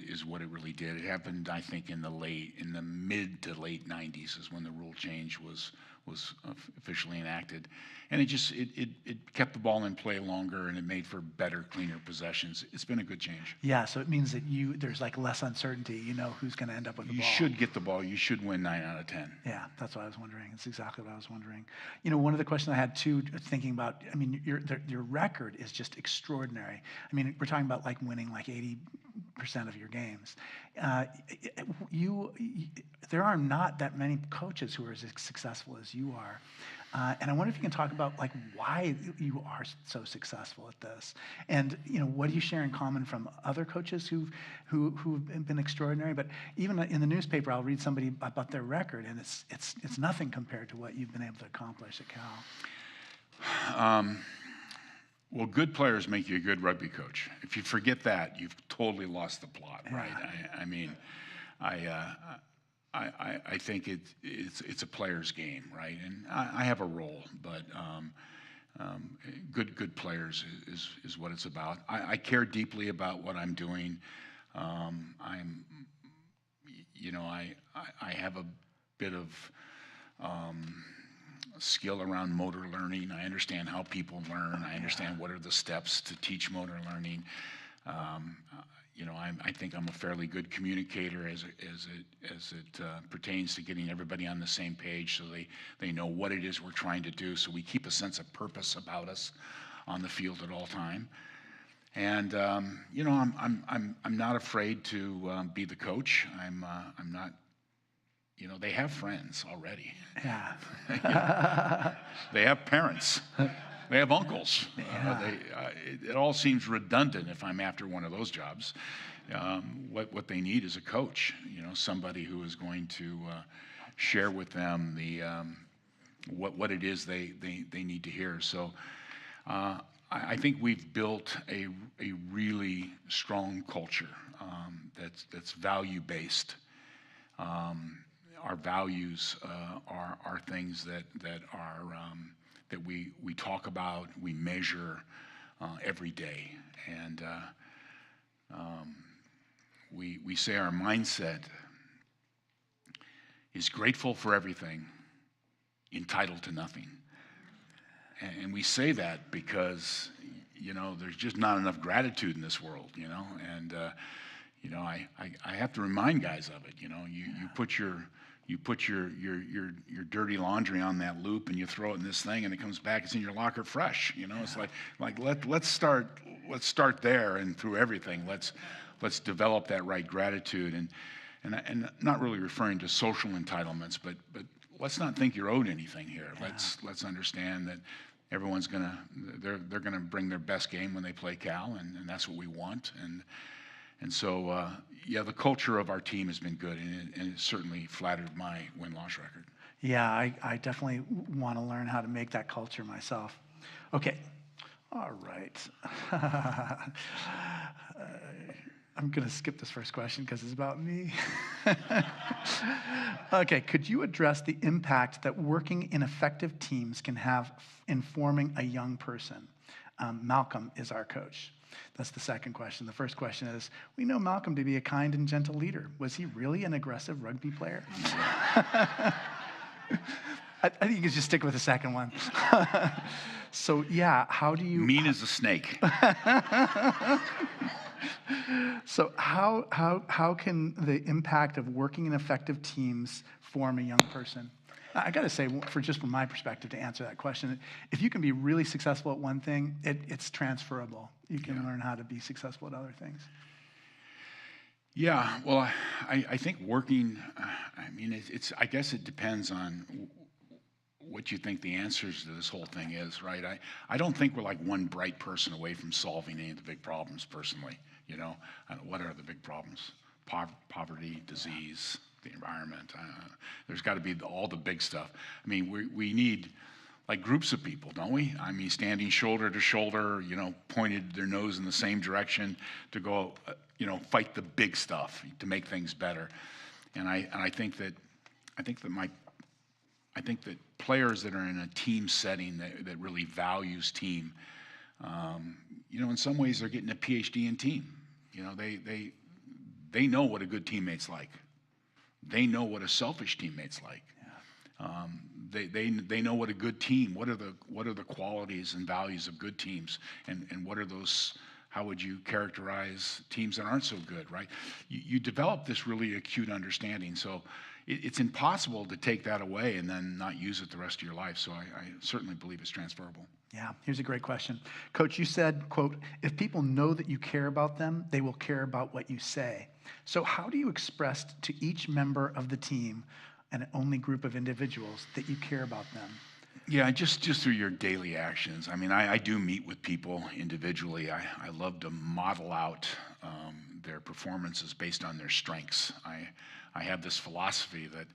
Is what it really did. It happened, I think, in the mid to late 90s is when the rule change was officially enacted, and it kept the ball in play longer, and it made for better, cleaner possessions. It's been a good change. Yeah, so it means that there's less uncertainty. You know who's going to end up with the ball. You should get the ball. You should win 9 out of 10. Yeah, that's what I was wondering. It's exactly what I was wondering. One of the questions I had too, thinking about, I mean, your record is just extraordinary. I mean, we're talking about winning 80% of your games. There are not that many coaches who are as successful as you are. And I wonder if you can talk about why you are so successful at this, and what do you share in common from other coaches who've been extraordinary? But even in the newspaper, I'll read somebody about their record, and it's nothing compared to what you've been able to accomplish at Cal. Well, good players make you a good rugby coach. If you forget that, you've totally lost the plot, right? I mean, I think it's a player's game, right? And I have a role, but good players is what it's about. I care deeply about what I'm doing. I have a bit of skill around motor learning. I understand how people learn. I understand what are the steps to teach motor learning. I think I'm a fairly good communicator as it pertains to getting everybody on the same page, so they know what it is we're trying to do. So we keep a sense of purpose about us on the field at all time. And I'm not afraid to be the coach. I'm not. They have friends already. Yeah. They have parents. They have uncles. Yeah. It all seems redundant if I'm after one of those jobs. What they need is a coach. Somebody who is going to share with them the what it is they need to hear. So I think we've built a really strong culture that's value based. Our values are things that we talk about, we measure every day, and we say our mindset is grateful for everything, entitled to nothing. And we say that because there's just not enough gratitude in this world, and I have to remind guys of it. You put your dirty laundry on that loop and you throw it in this thing and it comes back. It's in your locker fresh. It's like let's start there, and through everything let's develop that right gratitude, and not really referring to social entitlements, but let's not think you're owed anything here. Yeah. Let's understand that everyone's they're gonna bring their best game when they play Cal, and that's what we want. And so, the culture of our team has been good, and it certainly flattered my win-loss record. Yeah, I definitely want to learn how to make that culture myself. Okay, all right. I'm going to skip this first question because it's about me. Okay, could you address the impact that working in effective teams can have in forming a young person? Malcolm is our coach. That's the second question. The first question is, we know Malcolm to be a kind and gentle leader. Was he really an aggressive rugby player? I think you could just stick with the second one. So, yeah, how do you... Mean as a snake. So how can the impact of working in effective teams form a young person? I got to say, from my perspective, to answer that question, if you can be really successful at one thing, it's transferable. You can learn how to be successful at other things. Yeah, well, I think working, I guess it depends on what you think the answers to this whole thing is, right? I don't think we're like one bright person away from solving any of the big problems personally. What are the big problems? Poverty, disease, the environment. There's got to be all the big stuff. We need like groups of people, don't we? Standing shoulder to shoulder, pointed their nose in the same direction to go, fight the big stuff to make things better. And I think that players that are in a team setting that really values team, in some ways they're getting a PhD in team. They know what a good teammate's like. They know what a selfish teammate's like. They know what a good team. What are the qualities and values of good teams, and what are those? How would you characterize teams that aren't so good? Right? You develop this really acute understanding. So it's impossible to take that away and then not use it the rest of your life. So I certainly believe it's transferable. Yeah, here's a great question. Coach, you said, quote, if people know that you care about them, they will care about what you say. So how do you express to each member of the team, and only group of individuals, that you care about them? Yeah, just through your daily actions. I do meet with people individually. I love to model out their performances based on their strengths. I have this philosophy that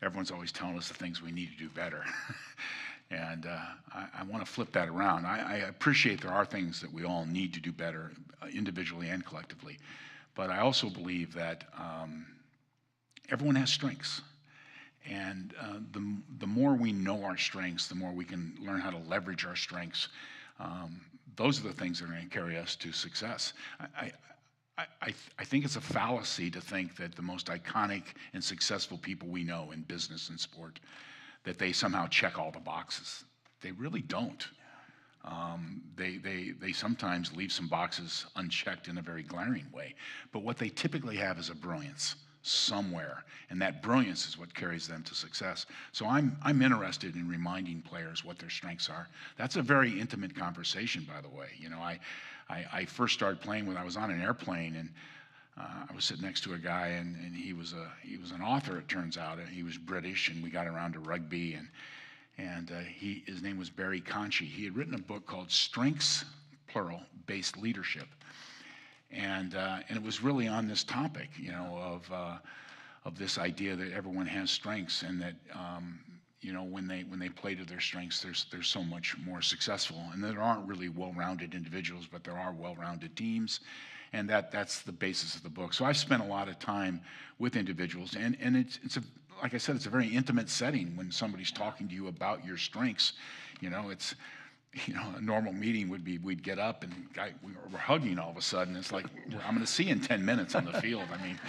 everyone's always telling us the things we need to do better. And I want to flip that around. I appreciate there are things that we all need to do better individually and collectively. But I also believe that everyone has strengths. And the more we know our strengths, the more we can learn how to leverage our strengths. Those are the things that are going to carry us to success. I think it's a fallacy to think that the most iconic and successful people we know in business and sport, that they somehow check all the boxes. They really don't. They sometimes leave some boxes unchecked in a very glaring way. But what they typically have is a brilliance somewhere, and that brilliance is what carries them to success. So I'm interested in reminding players what their strengths are. That's a very intimate conversation, by the way. You know, I first started playing when I was on an airplane, and I was sitting next to a guy, and he was an author, it turns out, and he was British, and we got around to rugby, and his name was Barry Conchie. He had written a book called Strengths, plural, Based Leadership. And it was really on this topic, you know, of this idea that everyone has strengths, and that you know, when they play to their strengths, they're so much more successful. And there aren't really well-rounded individuals, but there are well-rounded teams, and that's the basis of the book. So I've spent a lot of time with individuals, and it's a, like I said, it's a very intimate setting when somebody's talking to you about your strengths. You know, it's, you know, a normal meeting would be we'd get up and we're hugging all of a sudden. It's like, I'm going to see you in 10 minutes on the field. I mean,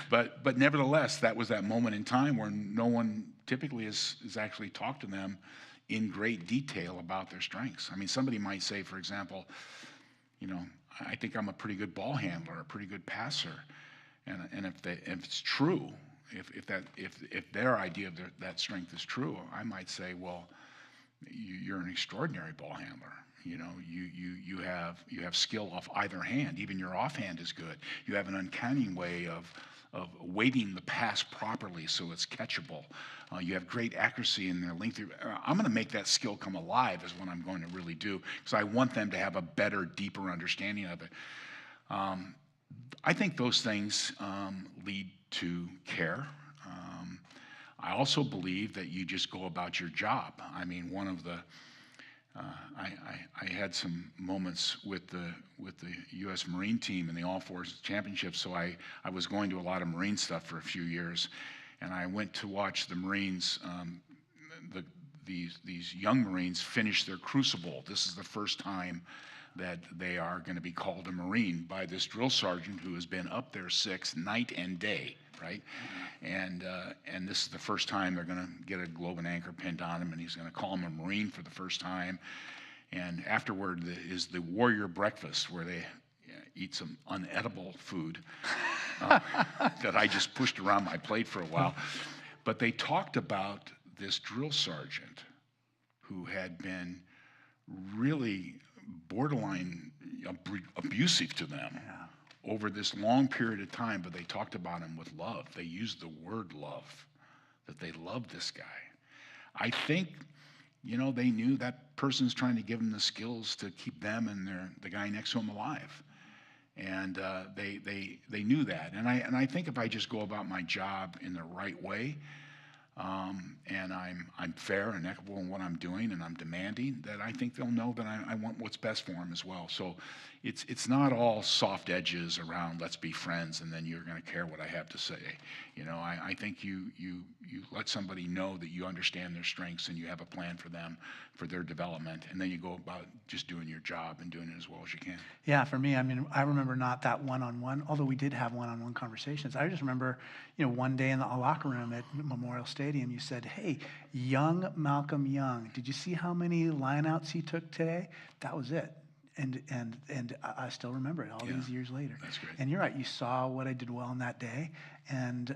but nevertheless, that was that moment in time where no one typically is actually talked to them in great detail about their strengths. I mean, somebody might say, for example, you know, I think I'm a pretty good ball handler, a pretty good passer, and if it's true, if their idea of that strength is true, I might say, well, you're an extraordinary ball handler. You know, you have skill off either hand. Even your offhand is good. You have an uncanny way of weighting the pass properly so it's catchable. You have great accuracy in their length. I'm going to make that skill come alive is what I'm going to really do, because I want them to have a better, deeper understanding of it. I think those things lead to care. I also believe that you just go about your job. I mean, one of the I had some moments with the U.S. Marine team in the All-Forces Championship, so I was going to a lot of Marine stuff for a few years, and I went to watch the Marines, these young Marines finish their crucible. This is the first time that they are going to be called a Marine by this drill sergeant who has been up there 6 night and day, right? And this is the first time they're going to get a globe and anchor pinned on him, and he's going to call him a Marine for the first time. And afterward is the warrior breakfast, where they eat some unedible food that I just pushed around my plate for a while. But they talked about this drill sergeant who had been really borderline abusive to them over this long period of time, but they talked about him with love. They used the word love, that they loved this guy. I think, you know, they knew that person's trying to give them the skills to keep them and the guy next to him alive. And they knew that. And I think if I just go about my job in the right way, and I'm fair and equitable in what I'm doing, and I'm demanding, that I think they'll know that I want what's best for them as well. So it's not all soft edges around let's be friends and then you're going to care what I have to say. You know, I think you let somebody know that you understand their strengths and you have a plan for them, for their development, and then you go about just doing your job and doing it as well as you can. Yeah, for me, I mean, I remember not that one-on-one, although we did have one-on-one conversations. I just remember, you know, one day in the locker room at Memorial Stadium, you said, hey, young Malcolm Young, did you see how many lineouts he took today? That was it. And I still remember it all these years later. That's great. And you're right. You saw what I did well in that day, and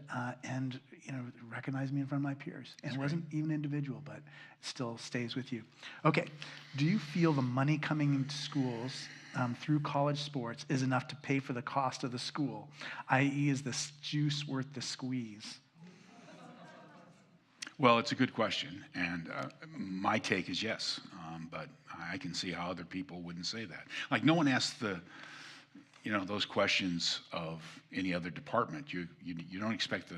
you know, recognized me in front of my peers. And it wasn't even individual, but it still stays with you. Okay. Do you feel the money coming into schools through college sports is enough to pay for the cost of the school? I.e., is the juice worth the squeeze? Well, it's a good question, and my take is yes, but I can see how other people wouldn't say that. Like, no one asks those questions of any other department. You don't expect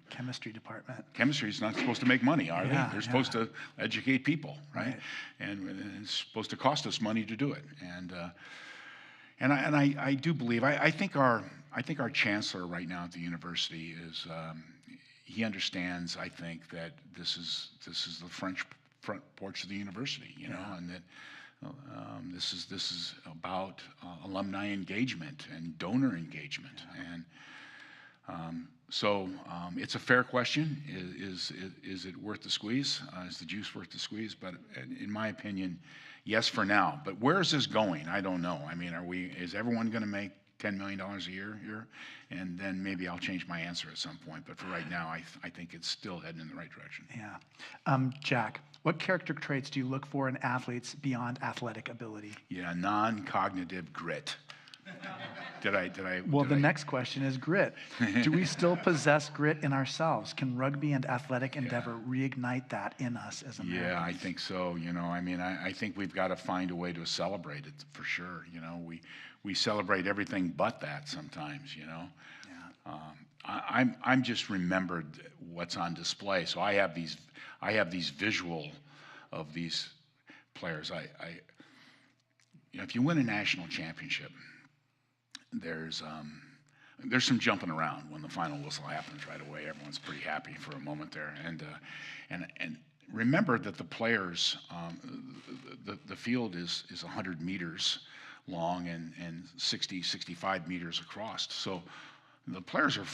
Chemistry department. Chemistry is not supposed to make money, are Yeah, they? They're supposed to educate people, right? And it's supposed to cost us money to do it. And I do believe, I think our chancellor right now at the university is, he understands, I think, that this is the front porch of the university, and that this is about alumni engagement and donor engagement. And so it's a fair question. Is it worth the squeeze? Is the juice worth the squeeze? But in my opinion, yes for now. But where is this going? I don't know. I mean, is everyone going to make $10 million a year here? And then maybe I'll change my answer at some point. But for right now, I think it's still heading in the right direction. Yeah. Jack, what character traits do you look for in athletes beyond athletic ability? Yeah, non-cognitive grit. The next question is grit. Do we still possess grit in ourselves? Can rugby and athletic endeavor reignite that in us as Americans? Yeah, I think so. I mean, I think we've got to find a way to celebrate it for sure. We celebrate everything but that sometimes. Yeah. I'm just remembered what's on display. So I have these visual of these players. If you win a national championship, there's some jumping around when the final whistle happens right away. Everyone's pretty happy for a moment there, and remember that the players, the field is 100 meters long and 65 meters across. So the players are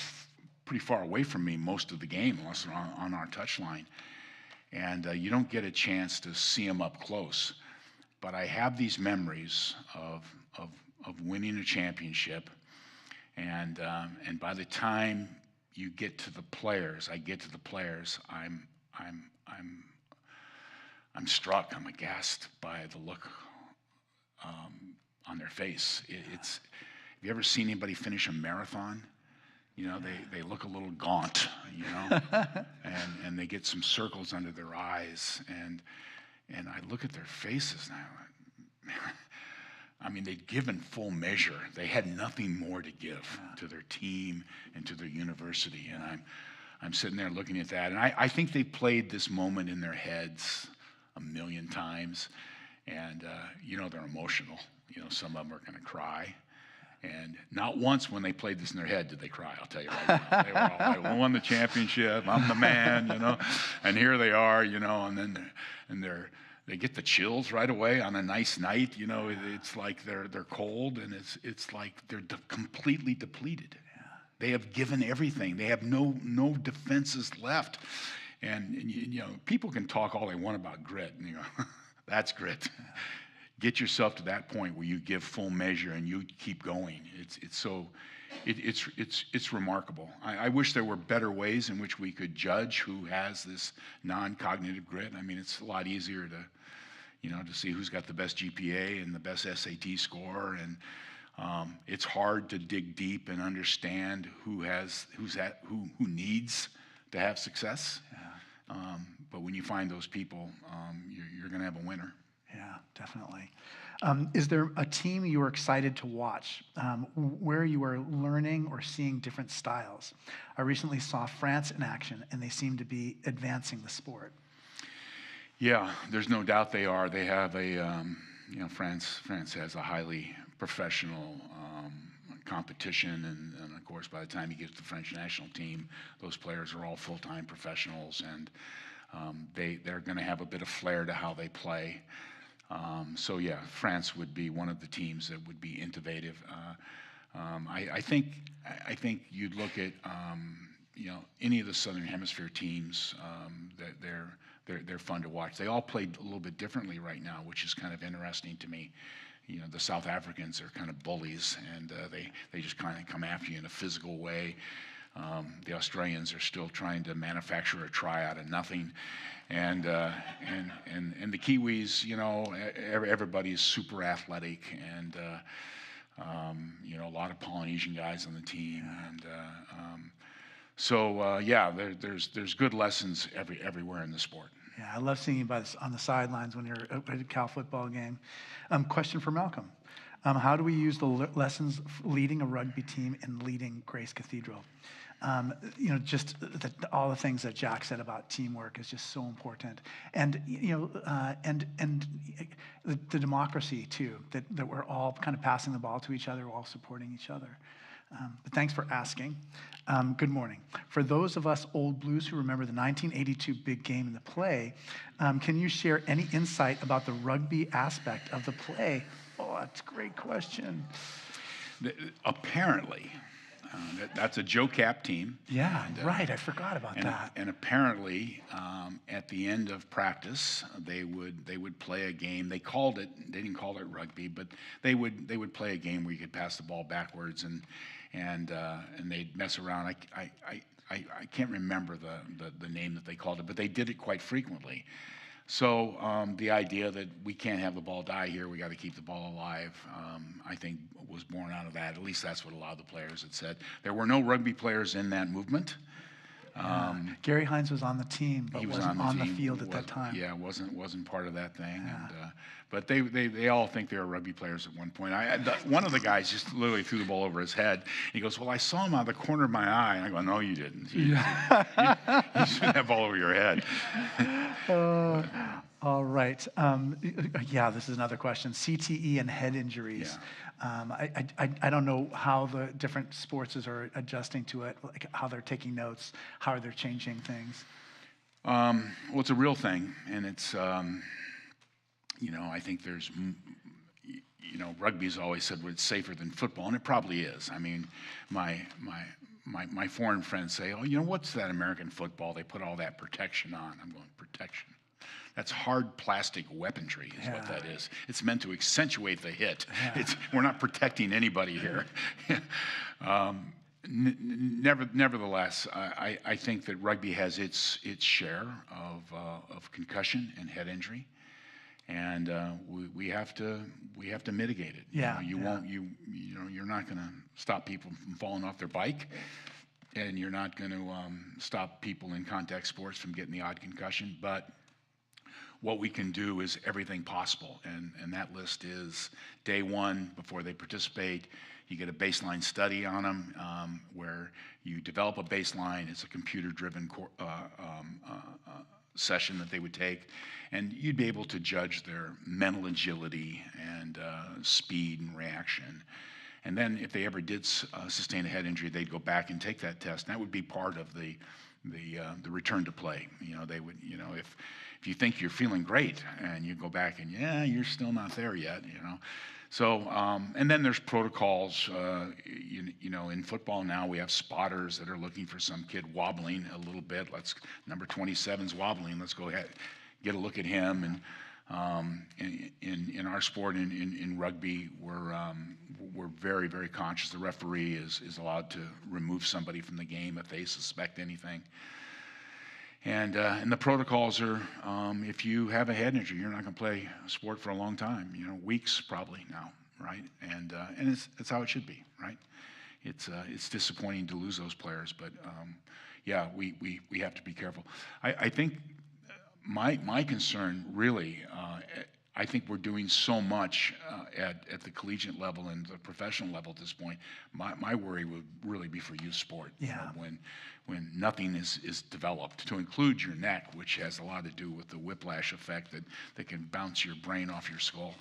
pretty far away from me most of the game, unless they're on our touch line, and you don't get a chance to see them up close. But I have these memories of winning a championship, and by the time you get to the players, I'm struck. I'm aghast by the look on their face. Have you ever seen anybody finish a marathon? They look a little gaunt, and they get some circles under their eyes, and I look at their faces now. I mean, they'd given full measure. They had nothing more to give to their team and to their university. And I'm sitting there looking at that. And I think they played this moment in their heads a million times. And, they're emotional. Some of them are going to cry. And not once when they played this in their head did they cry, I'll tell you right now. They were all like, we won the championship. I'm the man, And here they are, and then they get the chills right away on a nice night. It's like they're cold, and it's like they're completely depleted. Yeah. They have given everything. They have no defenses left. And people can talk all they want about grit, and that's grit. Yeah. Get yourself to that point where you give full measure and you keep going. It's remarkable. I wish there were better ways in which we could judge who has this non-cognitive grit. I mean, it's a lot easier to see who's got the best GPA and the best SAT score, and it's hard to dig deep and understand who needs to have success. Yeah. But when you find those people, you're going to have a winner. Yeah, definitely. Is there a team you are excited to watch where you are learning or seeing different styles? I recently saw France in action, and they seem to be advancing the sport. Yeah, there's no doubt they are. They have France has a highly professional competition, and of course, by the time you get to the French national team, those players are all full-time professionals, and they're going to have a bit of flair to how they play. So yeah, France would be one of the teams that would be innovative. I think you'd look at any of the Southern Hemisphere teams that they're fun to watch. They all played a little bit differently right now, which is kind of interesting to me. The South Africans are kind of bullies, and they just kind of come after you in a physical way. The Australians are still trying to manufacture a try out of nothing, and the Kiwis, everybody is super athletic, and a lot of Polynesian guys on the team, and there's good lessons everywhere in the sport. Yeah, I love seeing you on the sidelines when you're at a Cal football game. Question for Malcolm. How do we use the lessons leading a rugby team and leading Grace Cathedral? Just all the things that Jack said about teamwork is just so important. And, and the democracy, too, that we're all kind of passing the ball to each other, we're all supporting each other. But thanks for asking. Good morning. For those of us old Blues who remember the 1982 big game in the play, can you share any insight about the rugby aspect of the play? Oh, that's a great question. Apparently, that's a Joe Cap team. Yeah, right. I forgot about that. And apparently, at the end of practice, they would play a game. They didn't call it rugby, but they would play a game where you could pass the ball backwards and they'd mess around. I can't remember the name that they called it, but they did it quite frequently. So the idea that we can't have the ball die here, we got to keep the ball alive, I think was born out of that. At least that's what a lot of the players had said. There were no rugby players in that movement. Gary Hines was on the team, but he was wasn't on the field at that time. Yeah, wasn't part of that thing. Yeah. But they all think they were rugby players at one point. One of the guys just literally threw the ball over his head. He goes, "Well, I saw him out of the corner of my eye." And I go, "No, you didn't. You shouldn't have ball over your head." All right. This is another question. CTE and head injuries. Yeah. I don't know how the different sports are adjusting to it, like how they're taking notes, how they're changing things. Well, it's a real thing, and it's, I think there's, rugby's always said it's safer than football, and it probably is. I mean, my foreign friends say, "Oh, what's that American football? They put all that protection on." I'm going, protection? That's hard plastic weaponry is what that is. It's meant to accentuate the hit. Yeah. We're not protecting anybody here. Nevertheless, I think that rugby has its share of concussion and head injury, and we have to mitigate it. Yeah. You're not going to stop people from falling off their bike, and you're not going to stop people in contact sports from getting the odd concussion, but what we can do is everything possible, and that list is day one before they participate. You get a baseline study on them where you develop a baseline. It's a computer-driven session that they would take, and you'd be able to judge their mental agility and speed and reaction. And then if they ever did sustain a head injury, they'd go back and take that test. And that would be part of the return to play. They would, if you think you're feeling great and you go back and you're still not there yet, So, and then there's protocols, in football now we have spotters that are looking for some kid wobbling a little bit. Number 27's wobbling. Let's go ahead, get a look at him. And in our sport, in rugby, we're very, very conscious. The referee is allowed to remove somebody from the game if they suspect anything. And the protocols are, if you have a head injury, you're not going to play sport for a long time. Weeks probably now, right? And it's how it should be, right? It's disappointing to lose those players, but we have to be careful. I think my concern really, I think we're doing so much at the collegiate level and the professional level at this point. My worry would really be for youth sport. Yeah. When nothing is developed, to include your neck, which has a lot to do with the whiplash effect that can bounce your brain off your skull.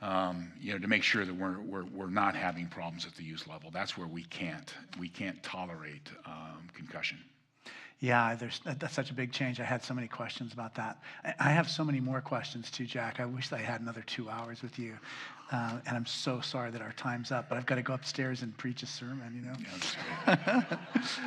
To make sure that we're not having problems at the youth level. That's where we can't tolerate concussion. Yeah, that's such a big change. I had so many questions about that. I have so many more questions too, Jack. I wish I had another 2 hours with you. And I'm so sorry that our time's up, but I've got to go upstairs and preach a sermon, Yeah, that's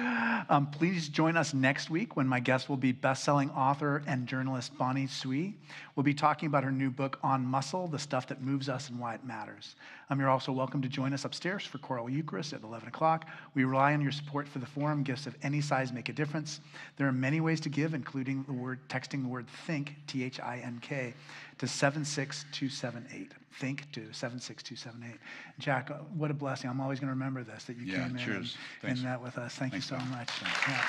great. Please join us next week when my guest will be best-selling author and journalist Bonnie Tsui. We'll be talking about her new book, On Muscle, The Stuff That Moves Us and Why It Matters. You're also welcome to join us upstairs for Choral Eucharist at 11 o'clock. We rely on your support for the forum. Gifts of any size make a difference. There are many ways to give, including texting the word THINK, T-H-I-N-K, to 76278. Think to 76278. Jack, what a blessing. I'm always going to remember this, that you came in and met with us. Thank you so much. Yeah.